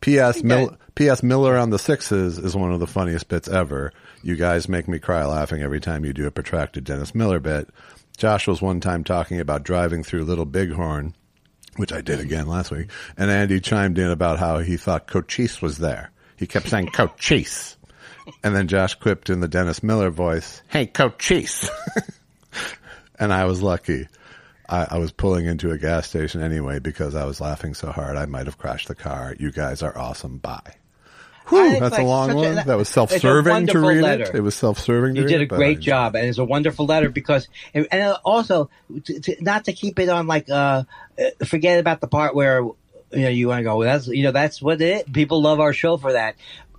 P.S. Miller on the Sixes is one of the funniest bits ever. You guys make me cry laughing every time you do a protracted Dennis Miller bit. Josh was one time talking about driving through Little Bighorn, which I did again last week, and Andy chimed in about how he thought Cochise was there. He kept saying Cochise. And then Josh quipped in the Dennis Miller voice, "Hey, Cochise." And I was lucky. I was pulling into a gas station anyway because I was laughing so hard I might have crashed the car. You guys are awesome. Bye. Whew, that's a long one. That was self-serving to read letter. It was self-serving to read it. You did a great job, and it's a wonderful letter because, and also, not to keep it on like, forget about the part where, you want to go, well, that's what it is. People love our show for that.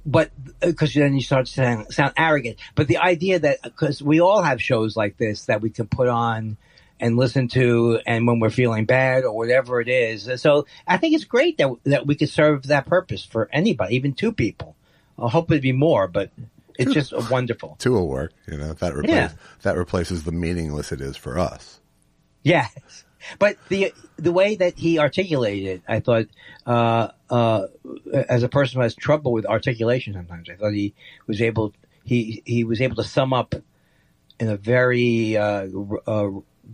But, because then you start to sound arrogant. But the idea that, because we all have shows like this that we can put on and listen to, and when we're feeling bad or whatever it is. So I think it's great that we could serve that purpose for anybody, even two people. I hope it'd be more, but it's just wonderful. Two will work, that replaces the meaningless it is for us. Yes. But the way that he articulated it, I thought, as a person who has trouble with articulation sometimes, I thought he was able to sum up in a very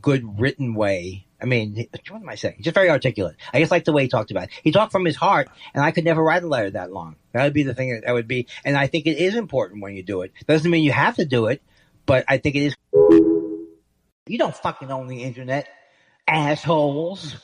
good written way. I mean, what am I saying? Just very articulate. I just like the way he talked about it. He talked from his heart, and I could never write a letter that long. That would be the thing that would be, and I think it is important when you do it. Doesn't mean you have to do it, but I think it is. You don't fucking own the internet, assholes.